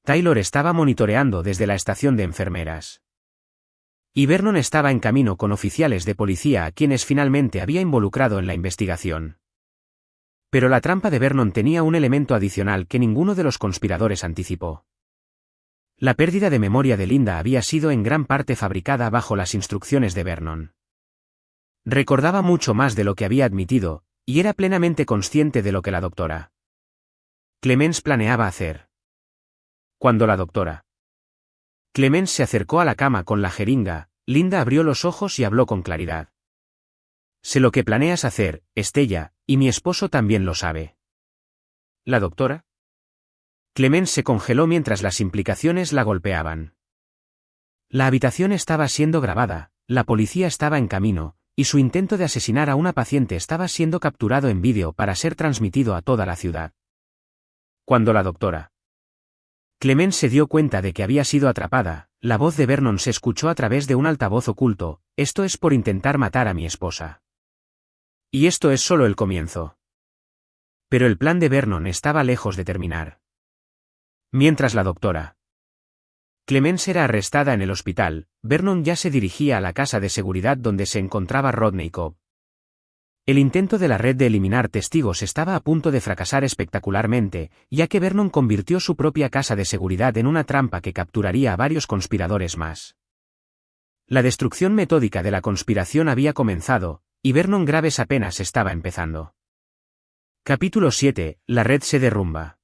Taylor estaba monitoreando desde la estación de enfermeras. Y Vernon estaba en camino con oficiales de policía a quienes finalmente había involucrado en la investigación. Pero la trampa de Vernon tenía un elemento adicional que ninguno de los conspiradores anticipó. La pérdida de memoria de Linda había sido en gran parte fabricada bajo las instrucciones de Vernon. Recordaba mucho más de lo que había admitido, y era plenamente consciente de lo que la doctora Clemens planeaba hacer. Cuando la doctora Clemens se acercó a la cama con la jeringa, Linda abrió los ojos y habló con claridad. Sé lo que planeas hacer, Estella, y mi esposo también lo sabe. ¿La doctora? Clemens se congeló mientras las implicaciones la golpeaban. La habitación estaba siendo grabada, la policía estaba en camino, y su intento de asesinar a una paciente estaba siendo capturado en vídeo para ser transmitido a toda la ciudad. Cuando la doctora Clemens se dio cuenta de que había sido atrapada, la voz de Vernon se escuchó a través de un altavoz oculto: esto es por intentar matar a mi esposa. Y esto es solo el comienzo. Pero el plan de Vernon estaba lejos de terminar. Mientras la doctora Clemens era arrestada en el hospital, Vernon ya se dirigía a la casa de seguridad donde se encontraba Rodney Cobb. El intento de la red de eliminar testigos estaba a punto de fracasar espectacularmente, ya que Vernon convirtió su propia casa de seguridad en una trampa que capturaría a varios conspiradores más. La destrucción metódica de la conspiración había comenzado, y Vernon Graves apenas estaba empezando. Capítulo 7. La red se derrumba.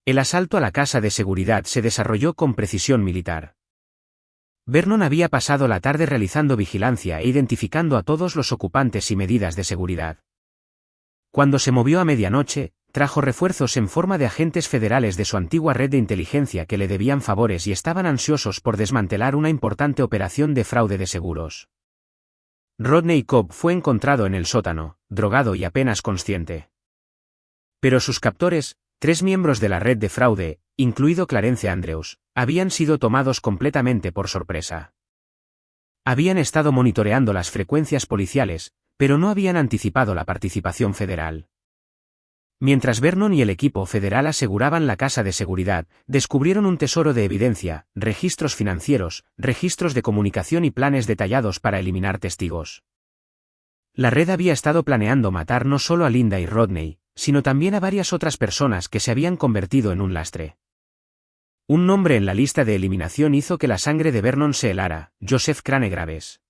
El asalto a la casa de seguridad se desarrolló con precisión militar. Vernon había pasado la tarde realizando vigilancia e identificando a todos los ocupantes y medidas de seguridad. Cuando se movió a medianoche, trajo refuerzos en forma de agentes federales de su antigua red de inteligencia que le debían favores y estaban ansiosos por desmantelar una importante operación de fraude de seguros. Rodney Cobb fue encontrado en el sótano, drogado y apenas consciente. Pero sus captores, 3 miembros de la red de fraude, incluido Clarence Andrews, habían sido tomados completamente por sorpresa. Habían estado monitoreando las frecuencias policiales, pero no habían anticipado la participación federal. Mientras Vernon y el equipo federal aseguraban la casa de seguridad, descubrieron un tesoro de evidencia, registros financieros, registros de comunicación y planes detallados para eliminar testigos. La red había estado planeando matar no solo a Linda y Rodney, sino también a varias otras personas que se habían convertido en un lastre. Un nombre en la lista de eliminación hizo que la sangre de Vernon se helara: Joseph Crane Graves.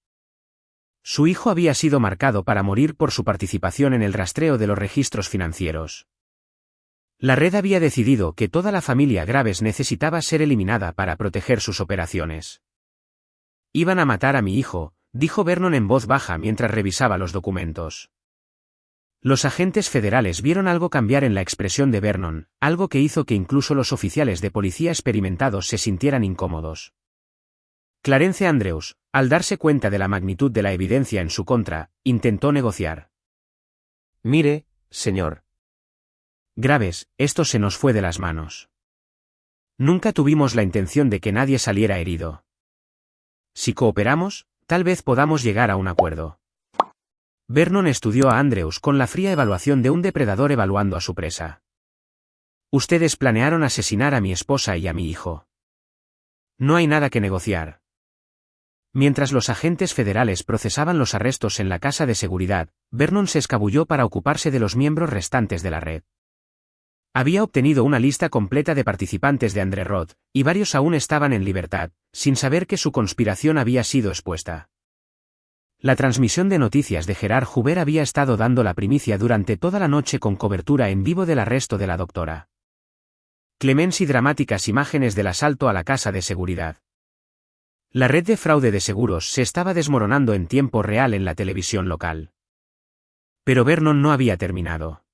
Su hijo había sido marcado para morir por su participación en el rastreo de los registros financieros. La red había decidido que toda la familia Graves necesitaba ser eliminada para proteger sus operaciones. Iban a matar a mi hijo, dijo Vernon en voz baja mientras revisaba los documentos. Los agentes federales vieron algo cambiar en la expresión de Vernon, algo que hizo que incluso los oficiales de policía experimentados se sintieran incómodos. Clarence Andrews, al darse cuenta de la magnitud de la evidencia en su contra, intentó negociar. Mire, señor. Graves, esto se nos fue de las manos. Nunca tuvimos la intención de que nadie saliera herido. Si cooperamos, tal vez podamos llegar a un acuerdo. Vernon estudió a Andrews con la fría evaluación de un depredador evaluando a su presa. Ustedes planearon asesinar a mi esposa y a mi hijo. No hay nada que negociar. Mientras los agentes federales procesaban los arrestos en la casa de seguridad, Vernon se escabulló para ocuparse de los miembros restantes de la red. Había obtenido una lista completa de participantes de Andre Roth, y varios aún estaban en libertad, sin saber que su conspiración había sido expuesta. La transmisión de noticias de Gerard Hoover había estado dando la primicia durante toda la noche con cobertura en vivo del arresto de la doctora Clemens y dramáticas imágenes del asalto a la casa de seguridad. La red de fraude de seguros se estaba desmoronando en tiempo real en la televisión local. Pero Vernon no había terminado.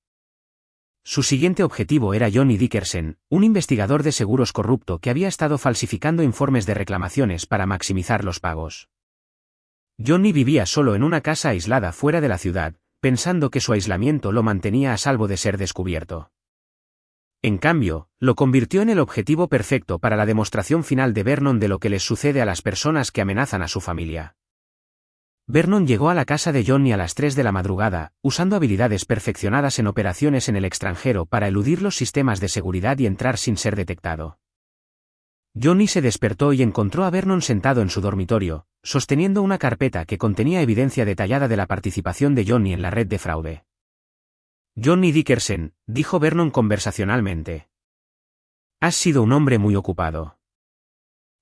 Su siguiente objetivo era Johnny Dickerson, un investigador de seguros corrupto que había estado falsificando informes de reclamaciones para maximizar los pagos. Johnny vivía solo en una casa aislada fuera de la ciudad, pensando que su aislamiento lo mantenía a salvo de ser descubierto. En cambio, lo convirtió en el objetivo perfecto para la demostración final de Vernon de lo que les sucede a las personas que amenazan a su familia. Vernon llegó a la casa de Johnny a las 3 de la madrugada, usando habilidades perfeccionadas en operaciones en el extranjero para eludir los sistemas de seguridad y entrar sin ser detectado. Johnny se despertó y encontró a Vernon sentado en su dormitorio, sosteniendo una carpeta que contenía evidencia detallada de la participación de Johnny en la red de fraude. Johnny Dickerson, dijo Vernon conversacionalmente. Has sido un hombre muy ocupado.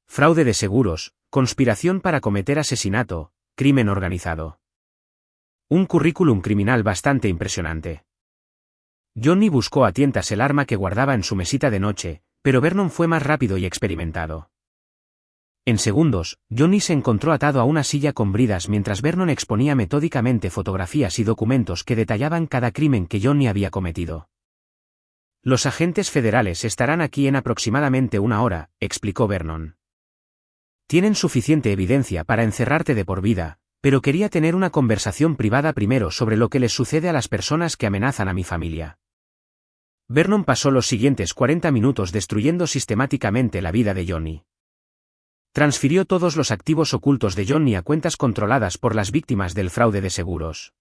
Fraude de seguros, conspiración para cometer asesinato, crimen organizado. Un currículum criminal bastante impresionante. Johnny buscó a tientas el arma que guardaba en su mesita de noche, pero Vernon fue más rápido y experimentado. En segundos, Johnny se encontró atado a una silla con bridas mientras Vernon exponía metódicamente fotografías y documentos que detallaban cada crimen que Johnny había cometido. Los agentes federales estarán aquí en aproximadamente 1 hora, explicó Vernon. Tienen suficiente evidencia para encerrarte de por vida, pero quería tener una conversación privada primero sobre lo que les sucede a las personas que amenazan a mi familia. Vernon pasó los siguientes 40 minutos destruyendo sistemáticamente la vida de Johnny. Transfirió todos los activos ocultos de Johnny a cuentas controladas por las víctimas del fraude de seguros.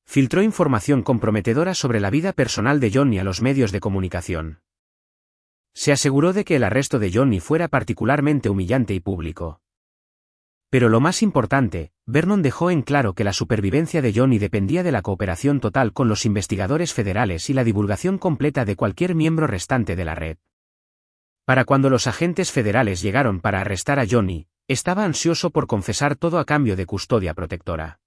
Filtró información comprometedora sobre la vida personal de Johnny a los medios de comunicación. Se aseguró de que el arresto de Johnny fuera particularmente humillante y público. Pero lo más importante, Vernon dejó en claro que la supervivencia de Johnny dependía de la cooperación total con los investigadores federales y la divulgación completa de cualquier miembro restante de la red. Para cuando los agentes federales llegaron para arrestar a Johnny, estaba ansioso por confesar todo a cambio de custodia protectora.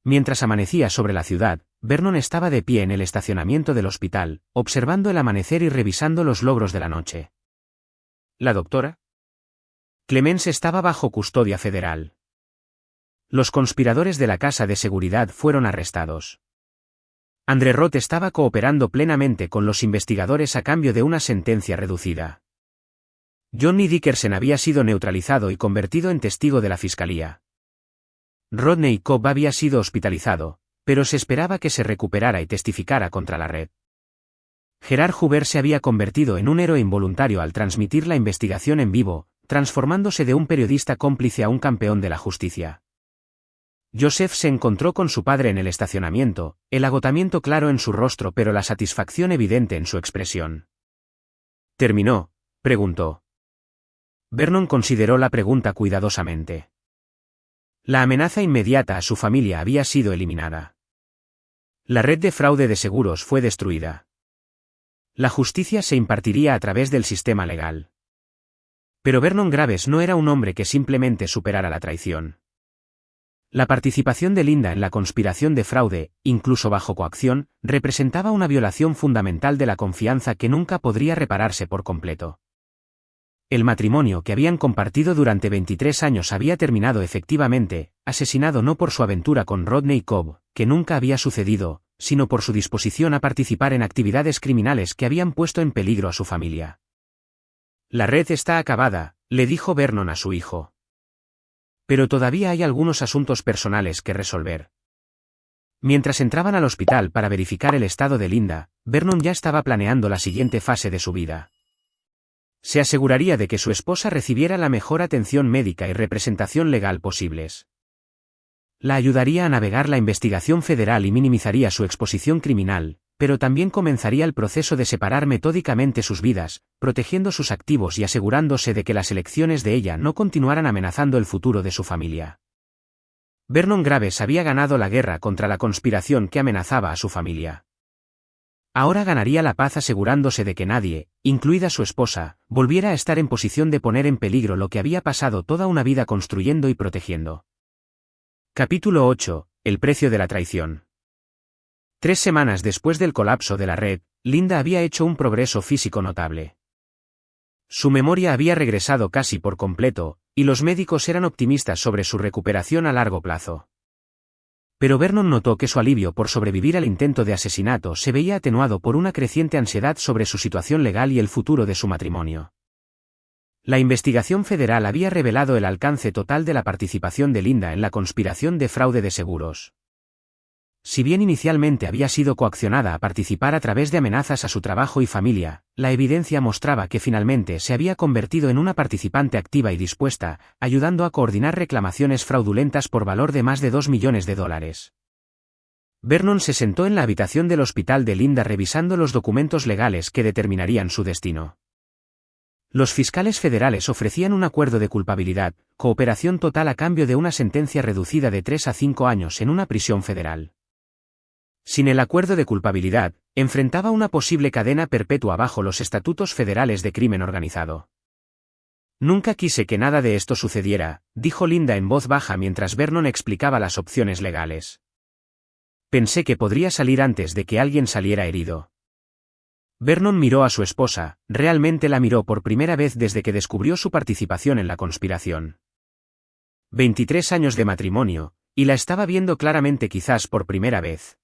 Mientras amanecía sobre la ciudad, Vernon estaba de pie en el estacionamiento del hospital, observando el amanecer y revisando los logros de la noche. ¿La doctora? Clemens estaba bajo custodia federal. Los conspiradores de la casa de seguridad fueron arrestados. Andre Roth estaba cooperando plenamente con los investigadores a cambio de una sentencia reducida. Johnny Dickerson había sido neutralizado y convertido en testigo de la fiscalía. Rodney Cobb había sido hospitalizado, pero se esperaba que se recuperara y testificara contra la red. Gerard Hoover se había convertido en un héroe involuntario al transmitir la investigación en vivo, transformándose de un periodista cómplice a un campeón de la justicia. Joseph se encontró con su padre en el estacionamiento, el agotamiento claro en su rostro pero la satisfacción evidente en su expresión. ¿Terminó?, preguntó. Vernon consideró la pregunta cuidadosamente. La amenaza inmediata a su familia había sido eliminada. La red de fraude de seguros fue destruida. La justicia se impartiría a través del sistema legal. Pero Vernon Graves no era un hombre que simplemente superara la traición. La participación de Linda en la conspiración de fraude, incluso bajo coacción, representaba una violación fundamental de la confianza que nunca podría repararse por completo. El matrimonio que habían compartido durante 23 años había terminado efectivamente, asesinado no por su aventura con Rodney Cobb, que nunca había sucedido, sino por su disposición a participar en actividades criminales que habían puesto en peligro a su familia. La red está acabada, le dijo Vernon a su hijo. Pero todavía hay algunos asuntos personales que resolver. Mientras entraban al hospital para verificar el estado de Linda, Vernon ya estaba planeando la siguiente fase de su vida. Se aseguraría de que su esposa recibiera la mejor atención médica y representación legal posibles. La ayudaría a navegar la investigación federal y minimizaría su exposición criminal, pero también comenzaría el proceso de separar metódicamente sus vidas, protegiendo sus activos y asegurándose de que las elecciones de ella no continuaran amenazando el futuro de su familia. Vernon Graves había ganado la guerra contra la conspiración que amenazaba a su familia. Ahora ganaría la paz asegurándose de que nadie, incluida su esposa, volviera a estar en posición de poner en peligro lo que había pasado toda una vida construyendo y protegiendo. Capítulo 8. El precio de la traición. 3 semanas después del colapso de la red, Linda había hecho un progreso físico notable. Su memoria había regresado casi por completo, y los médicos eran optimistas sobre su recuperación a largo plazo. Pero Vernon notó que su alivio por sobrevivir al intento de asesinato se veía atenuado por una creciente ansiedad sobre su situación legal y el futuro de su matrimonio. La investigación federal había revelado el alcance total de la participación de Linda en la conspiración de fraude de seguros. Si bien inicialmente había sido coaccionada a participar a través de amenazas a su trabajo y familia, la evidencia mostraba que finalmente se había convertido en una participante activa y dispuesta, ayudando a coordinar reclamaciones fraudulentas por valor de más de $2 millones. Vernon se sentó en la habitación del hospital de Linda revisando los documentos legales que determinarían su destino. Los fiscales federales ofrecían un acuerdo de culpabilidad, cooperación total a cambio de una sentencia reducida de 3 a 5 años en una prisión federal. Sin el acuerdo de culpabilidad, enfrentaba una posible cadena perpetua bajo los estatutos federales de crimen organizado. Nunca quise que nada de esto sucediera, dijo Linda en voz baja mientras Vernon explicaba las opciones legales. Pensé que podría salir antes de que alguien saliera herido. Vernon miró a su esposa, realmente la miró por primera vez desde que descubrió su participación en la conspiración. 23 años de matrimonio, y la estaba viendo claramente quizás por primera vez.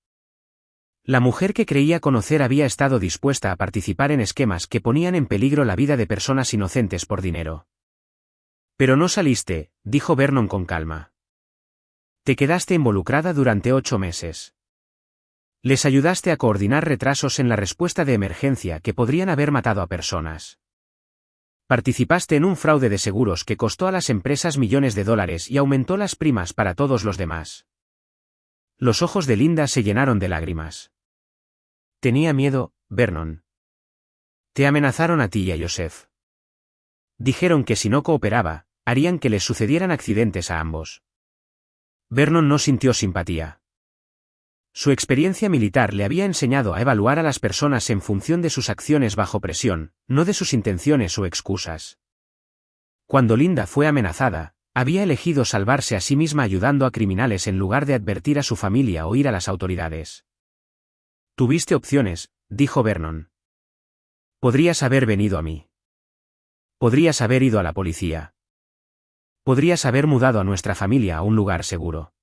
La mujer que creía conocer había estado dispuesta a participar en esquemas que ponían en peligro la vida de personas inocentes por dinero. Pero no saliste, dijo Vernon con calma. Te quedaste involucrada durante 8 meses. Les ayudaste a coordinar retrasos en la respuesta de emergencia que podrían haber matado a personas. Participaste en un fraude de seguros que costó a las empresas millones de dólares y aumentó las primas para todos los demás. Los ojos de Linda se llenaron de lágrimas. Tenía miedo, Vernon. Te amenazaron a ti y a Joseph. Dijeron que si no cooperaba, harían que les sucedieran accidentes a ambos. Vernon no sintió simpatía. Su experiencia militar le había enseñado a evaluar a las personas en función de sus acciones bajo presión, no de sus intenciones o excusas. Cuando Linda fue amenazada, había elegido salvarse a sí misma ayudando a criminales en lugar de advertir a su familia o ir a las autoridades. Tuviste opciones, dijo Vernon. Podrías haber venido a mí. Podrías haber ido a la policía. Podrías haber mudado a nuestra familia a un lugar seguro.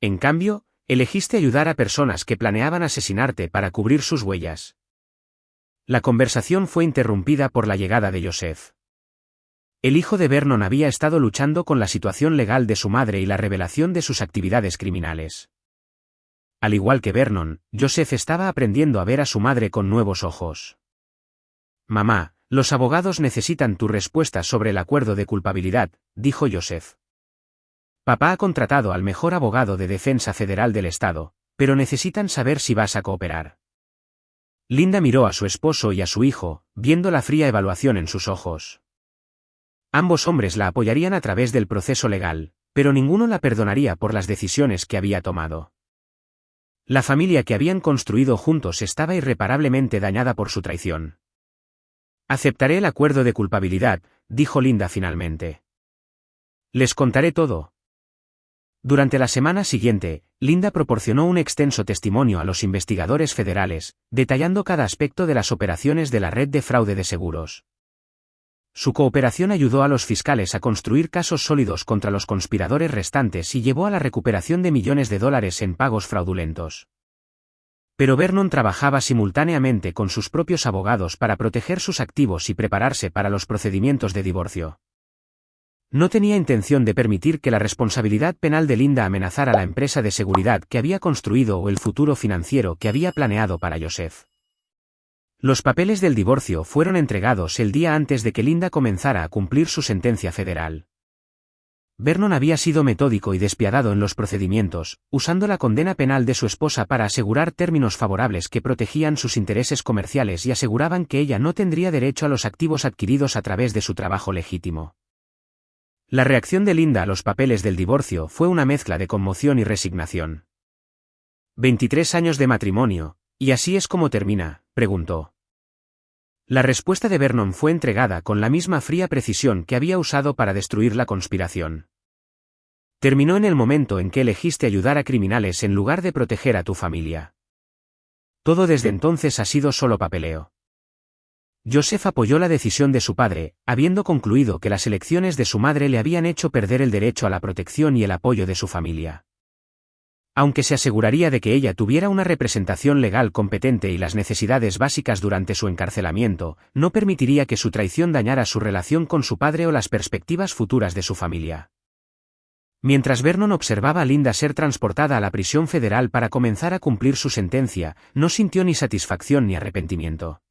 En cambio, elegiste ayudar a personas que planeaban asesinarte para cubrir sus huellas. La conversación fue interrumpida por la llegada de Joseph. El hijo de Vernon había estado luchando con la situación legal de su madre y la revelación de sus actividades criminales. Al igual que Vernon, Joseph estaba aprendiendo a ver a su madre con nuevos ojos. Mamá, los abogados necesitan tu respuesta sobre el acuerdo de culpabilidad, dijo Joseph. Papá ha contratado al mejor abogado de defensa federal del estado, pero necesitan saber si vas a cooperar. Linda miró a su esposo y a su hijo, viendo la fría evaluación en sus ojos. Ambos hombres la apoyarían a través del proceso legal, pero ninguno la perdonaría por las decisiones que había tomado. La familia que habían construido juntos estaba irreparablemente dañada por su traición. Aceptaré el acuerdo de culpabilidad, dijo Linda finalmente. Les contaré todo. Durante la semana siguiente, Linda proporcionó un extenso testimonio a los investigadores federales, detallando cada aspecto de las operaciones de la red de fraude de seguros. Su cooperación ayudó a los fiscales a construir casos sólidos contra los conspiradores restantes y llevó a la recuperación de millones de dólares en pagos fraudulentos. Pero Vernon trabajaba simultáneamente con sus propios abogados para proteger sus activos y prepararse para los procedimientos de divorcio. No tenía intención de permitir que la responsabilidad penal de Linda amenazara la empresa de seguridad que había construido o el futuro financiero que había planeado para Joseph. Los papeles del divorcio fueron entregados el día antes de que Linda comenzara a cumplir su sentencia federal. Vernon había sido metódico y despiadado en los procedimientos, usando la condena penal de su esposa para asegurar términos favorables que protegían sus intereses comerciales y aseguraban que ella no tendría derecho a los activos adquiridos a través de su trabajo legítimo. La reacción de Linda a los papeles del divorcio fue una mezcla de conmoción y resignación. 23 años de matrimonio, ¿y así es como termina?, preguntó. La respuesta de Vernon fue entregada con la misma fría precisión que había usado para destruir la conspiración. Terminó en el momento en que elegiste ayudar a criminales en lugar de proteger a tu familia. Todo desde entonces ha sido solo papeleo. Joseph apoyó la decisión de su padre, habiendo concluido que las elecciones de su madre le habían hecho perder el derecho a la protección y el apoyo de su familia. Aunque se aseguraría de que ella tuviera una representación legal competente y las necesidades básicas durante su encarcelamiento, no permitiría que su traición dañara su relación con su padre o las perspectivas futuras de su familia. Mientras Vernon observaba a Linda ser transportada a la prisión federal para comenzar a cumplir su sentencia, no sintió ni satisfacción ni arrepentimiento.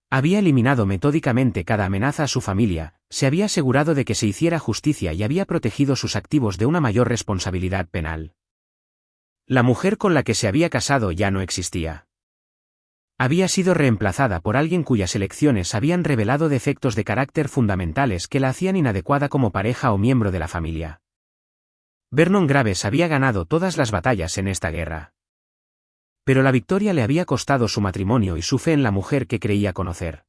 Había eliminado metódicamente cada amenaza a su familia, se había asegurado de que se hiciera justicia y había protegido sus activos de una mayor responsabilidad penal. La mujer con la que se había casado ya no existía. Había sido reemplazada por alguien cuyas elecciones habían revelado defectos de carácter fundamentales que la hacían inadecuada como pareja o miembro de la familia. Vernon Graves había ganado todas las batallas en esta guerra. Pero la victoria le había costado su matrimonio y su fe en la mujer que creía conocer.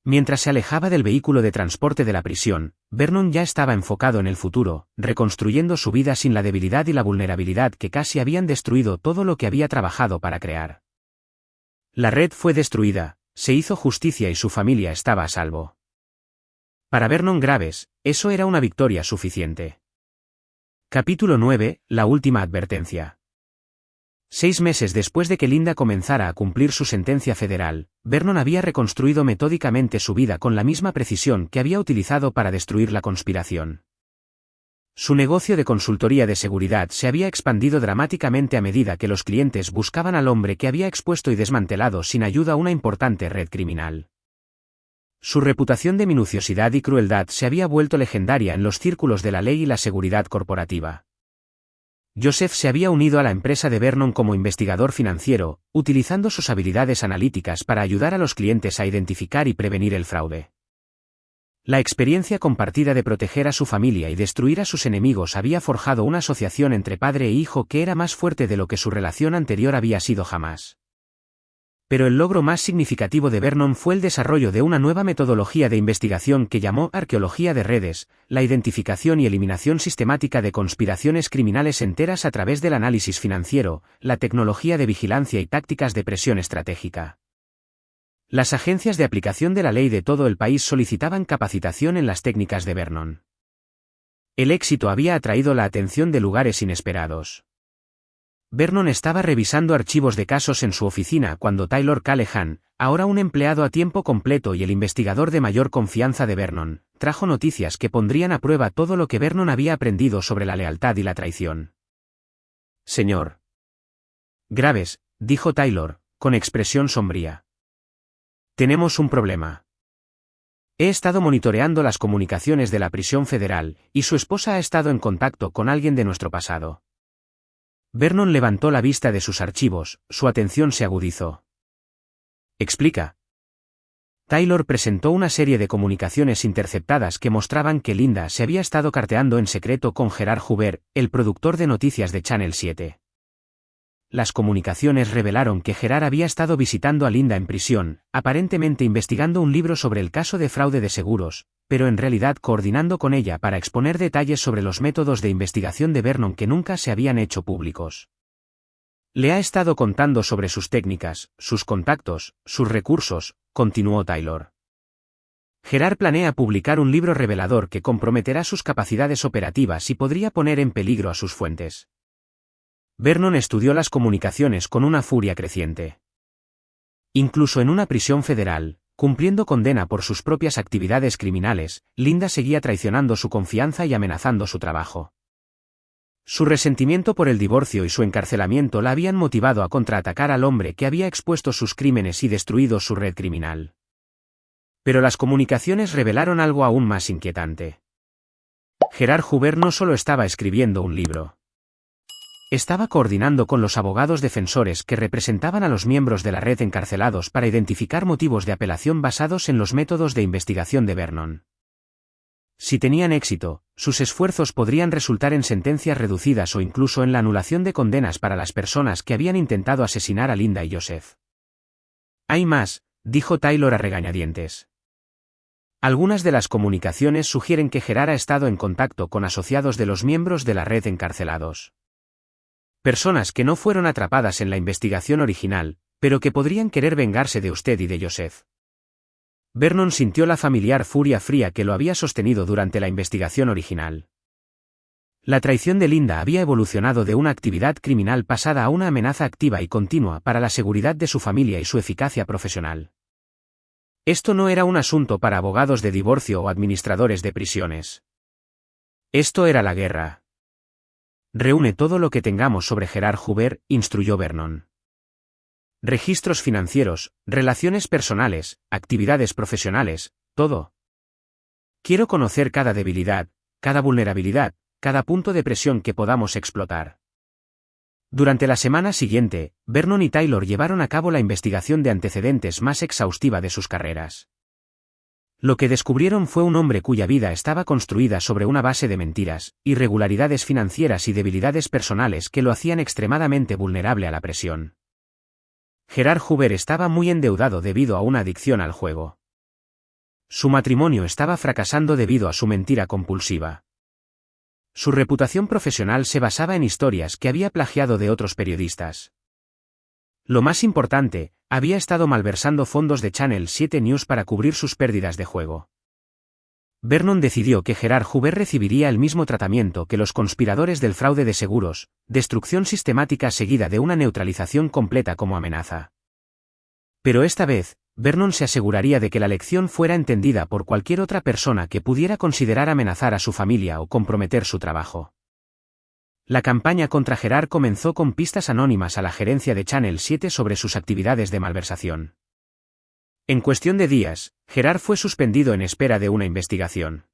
Mientras se alejaba del vehículo de transporte de la prisión, Vernon ya estaba enfocado en el futuro, reconstruyendo su vida sin la debilidad y la vulnerabilidad que casi habían destruido todo lo que había trabajado para crear. La red fue destruida, se hizo justicia y su familia estaba a salvo. Para Vernon Graves, eso era una victoria suficiente. Capítulo 9, la última advertencia. 6 meses después de que Linda comenzara a cumplir su sentencia federal, Vernon había reconstruido metódicamente su vida con la misma precisión que había utilizado para destruir la conspiración. Su negocio de consultoría de seguridad se había expandido dramáticamente a medida que los clientes buscaban al hombre que había expuesto y desmantelado sin ayuda una importante red criminal. Su reputación de minuciosidad y crueldad se había vuelto legendaria en los círculos de la ley y la seguridad corporativa. Joseph se había unido a la empresa de Vernon como investigador financiero, utilizando sus habilidades analíticas para ayudar a los clientes a identificar y prevenir el fraude. La experiencia compartida de proteger a su familia y destruir a sus enemigos había forjado una asociación entre padre e hijo que era más fuerte de lo que su relación anterior había sido jamás. Pero el logro más significativo de Vernon fue el desarrollo de una nueva metodología de investigación que llamó arqueología de redes, la identificación y eliminación sistemática de conspiraciones criminales enteras a través del análisis financiero, la tecnología de vigilancia y tácticas de presión estratégica. Las agencias de aplicación de la ley de todo el país solicitaban capacitación en las técnicas de Vernon. El éxito había atraído la atención de lugares inesperados. Vernon estaba revisando archivos de casos en su oficina cuando Taylor Callahan, ahora un empleado a tiempo completo y el investigador de mayor confianza de Vernon, trajo noticias que pondrían a prueba todo lo que Vernon había aprendido sobre la lealtad y la traición. «Señor Graves», dijo Taylor, con expresión sombría. «Tenemos un problema. He estado monitoreando las comunicaciones de la prisión federal, y su esposa ha estado en contacto con alguien de nuestro pasado». Vernon levantó la vista de sus archivos, su atención se agudizó. «Explica». Taylor presentó una serie de comunicaciones interceptadas que mostraban que Linda se había estado carteando en secreto con Gerard Hoover, el productor de noticias de Channel 7. Las comunicaciones revelaron que Gerard había estado visitando a Linda en prisión, aparentemente investigando un libro sobre el caso de fraude de seguros, pero en realidad coordinando con ella para exponer detalles sobre los métodos de investigación de Vernon que nunca se habían hecho públicos. Le ha estado contando sobre sus técnicas, sus contactos, sus recursos, continuó Taylor. Gerard planea publicar un libro revelador que comprometerá sus capacidades operativas y podría poner en peligro a sus fuentes. Vernon estudió las comunicaciones con una furia creciente. Incluso en una prisión federal, Cumpliendo condena por sus propias actividades criminales, Linda seguía traicionando su confianza y amenazando su trabajo. Su resentimiento por el divorcio y su encarcelamiento la habían motivado a contraatacar al hombre que había expuesto sus crímenes y destruido su red criminal. Pero las comunicaciones revelaron algo aún más inquietante. Gerard Hoover no solo estaba escribiendo un libro. Estaba coordinando con los abogados defensores que representaban a los miembros de la red encarcelados para identificar motivos de apelación basados en los métodos de investigación de Vernon. Si tenían éxito, sus esfuerzos podrían resultar en sentencias reducidas o incluso en la anulación de condenas para las personas que habían intentado asesinar a Linda y Joseph. Hay más, dijo Taylor a regañadientes. Algunas de las comunicaciones sugieren que Gerard ha estado en contacto con asociados de los miembros de la red encarcelados. Personas que no fueron atrapadas en la investigación original, pero que podrían querer vengarse de usted y de Joseph. Vernon sintió la familiar furia fría que lo había sostenido durante la investigación original. La traición de Linda había evolucionado de una actividad criminal pasada a una amenaza activa y continua para la seguridad de su familia y su eficacia profesional. Esto no era un asunto para abogados de divorcio o administradores de prisiones. Esto era la guerra. Reúne todo lo que tengamos sobre Gerard Hoover, instruyó Vernon. Registros financieros, relaciones personales, actividades profesionales, todo. Quiero conocer cada debilidad, cada vulnerabilidad, cada punto de presión que podamos explotar. Durante la semana siguiente, Vernon y Taylor llevaron a cabo la investigación de antecedentes más exhaustiva de sus carreras. Lo que descubrieron fue un hombre cuya vida estaba construida sobre una base de mentiras, irregularidades financieras y debilidades personales que lo hacían extremadamente vulnerable a la presión. Gerard Hoover estaba muy endeudado debido a una adicción al juego. Su matrimonio estaba fracasando debido a su mentira compulsiva. Su reputación profesional se basaba en historias que había plagiado de otros periodistas. Lo más importante, había estado malversando fondos de Channel 7 News para cubrir sus pérdidas de juego. Vernon decidió que Gerard Hoover recibiría el mismo tratamiento que los conspiradores del fraude de seguros, destrucción sistemática seguida de una neutralización completa como amenaza. Pero esta vez, Vernon se aseguraría de que la lección fuera entendida por cualquier otra persona que pudiera considerar amenazar a su familia o comprometer su trabajo. La campaña contra Gerard comenzó con pistas anónimas a la gerencia de Channel 7 sobre sus actividades de malversación. En cuestión de días, Gerard fue suspendido en espera de una investigación.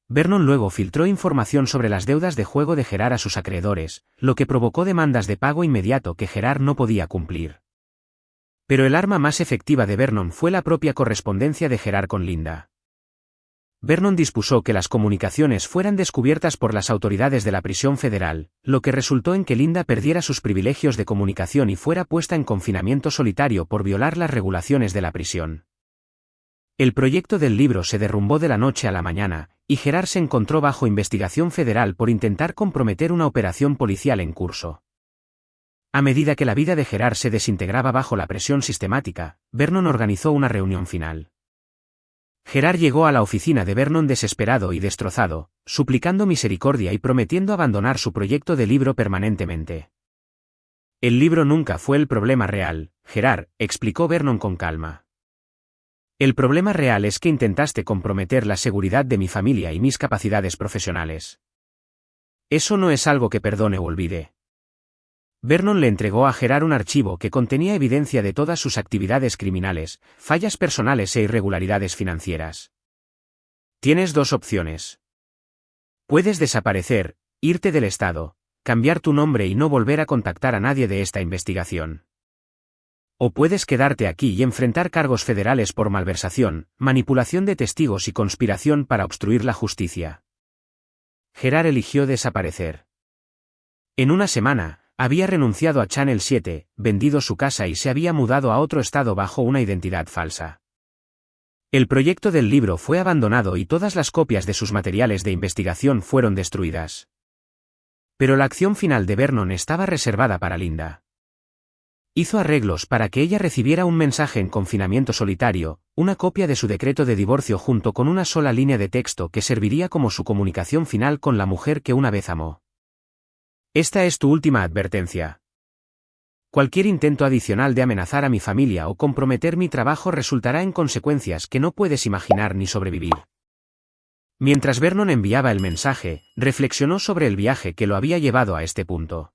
Vernon luego filtró información sobre las deudas de juego de Gerard a sus acreedores, lo que provocó demandas de pago inmediato que Gerard no podía cumplir. Pero el arma más efectiva de Vernon fue la propia correspondencia de Gerard con Linda. Vernon dispuso que las comunicaciones fueran descubiertas por las autoridades de la prisión federal, lo que resultó en que Linda perdiera sus privilegios de comunicación y fuera puesta en confinamiento solitario por violar las regulaciones de la prisión. El proyecto del libro se derrumbó de la noche a la mañana, y Gerard se encontró bajo investigación federal por intentar comprometer una operación policial en curso. A medida que la vida de Gerard se desintegraba bajo la presión sistemática, Vernon organizó una reunión final. Gerard llegó a la oficina de Vernon desesperado y destrozado, suplicando misericordia y prometiendo abandonar su proyecto de libro permanentemente. El libro nunca fue el problema real, Gerard, explicó Vernon con calma. El problema real es que intentaste comprometer la seguridad de mi familia y mis capacidades profesionales. Eso no es algo que perdone o olvide. Vernon le entregó a Gerard un archivo que contenía evidencia de todas sus actividades criminales, fallas personales e irregularidades financieras. Tienes dos opciones. Puedes desaparecer, irte del estado, cambiar tu nombre y no volver a contactar a nadie de esta investigación. O puedes quedarte aquí y enfrentar cargos federales por malversación, manipulación de testigos y conspiración para obstruir la justicia. Gerard eligió desaparecer. En una semana, había renunciado a Channel 7, vendido su casa y se había mudado a otro estado bajo una identidad falsa. El proyecto del libro fue abandonado y todas las copias de sus materiales de investigación fueron destruidas. Pero la acción final de Vernon estaba reservada para Linda. Hizo arreglos para que ella recibiera un mensaje en confinamiento solitario, una copia de su decreto de divorcio junto con una sola línea de texto que serviría como su comunicación final con la mujer que una vez amó. Esta es tu última advertencia. Cualquier intento adicional de amenazar a mi familia o comprometer mi trabajo resultará en consecuencias que no puedes imaginar ni sobrevivir. Mientras Vernon enviaba el mensaje, reflexionó sobre el viaje que lo había llevado a este punto.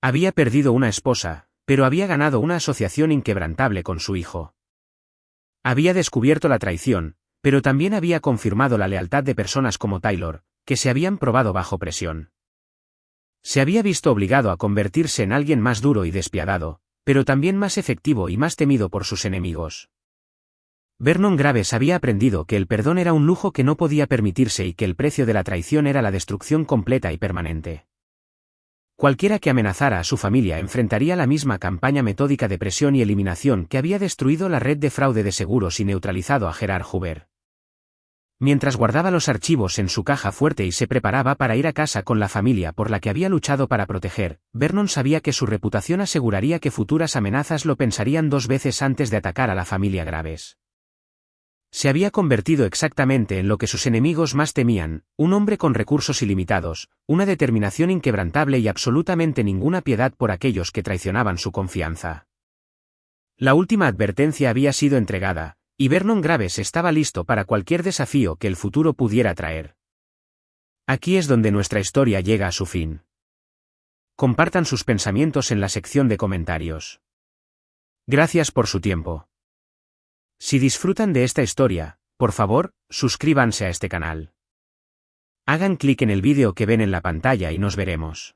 Había perdido una esposa, pero había ganado una asociación inquebrantable con su hijo. Había descubierto la traición, pero también había confirmado la lealtad de personas como Taylor, que se habían probado bajo presión. Se había visto obligado a convertirse en alguien más duro y despiadado, pero también más efectivo y más temido por sus enemigos. Vernon Graves había aprendido que el perdón era un lujo que no podía permitirse y que el precio de la traición era la destrucción completa y permanente. Cualquiera que amenazara a su familia enfrentaría la misma campaña metódica de presión y eliminación que había destruido la red de fraude de seguros y neutralizado a Gerard Hoover. Mientras guardaba los archivos en su caja fuerte y se preparaba para ir a casa con la familia por la que había luchado para proteger, Vernon sabía que su reputación aseguraría que futuras amenazas lo pensarían 2 veces antes de atacar a la familia Graves. Se había convertido exactamente en lo que sus enemigos más temían, un hombre con recursos ilimitados, una determinación inquebrantable y absolutamente ninguna piedad por aquellos que traicionaban su confianza. La última advertencia había sido entregada, y Vernon Graves estaba listo para cualquier desafío que el futuro pudiera traer. Aquí es donde nuestra historia llega a su fin. Compartan sus pensamientos en la sección de comentarios. Gracias por su tiempo. Si disfrutan de esta historia, por favor, suscríbanse a este canal. Hagan clic en el vídeo que ven en la pantalla y nos veremos.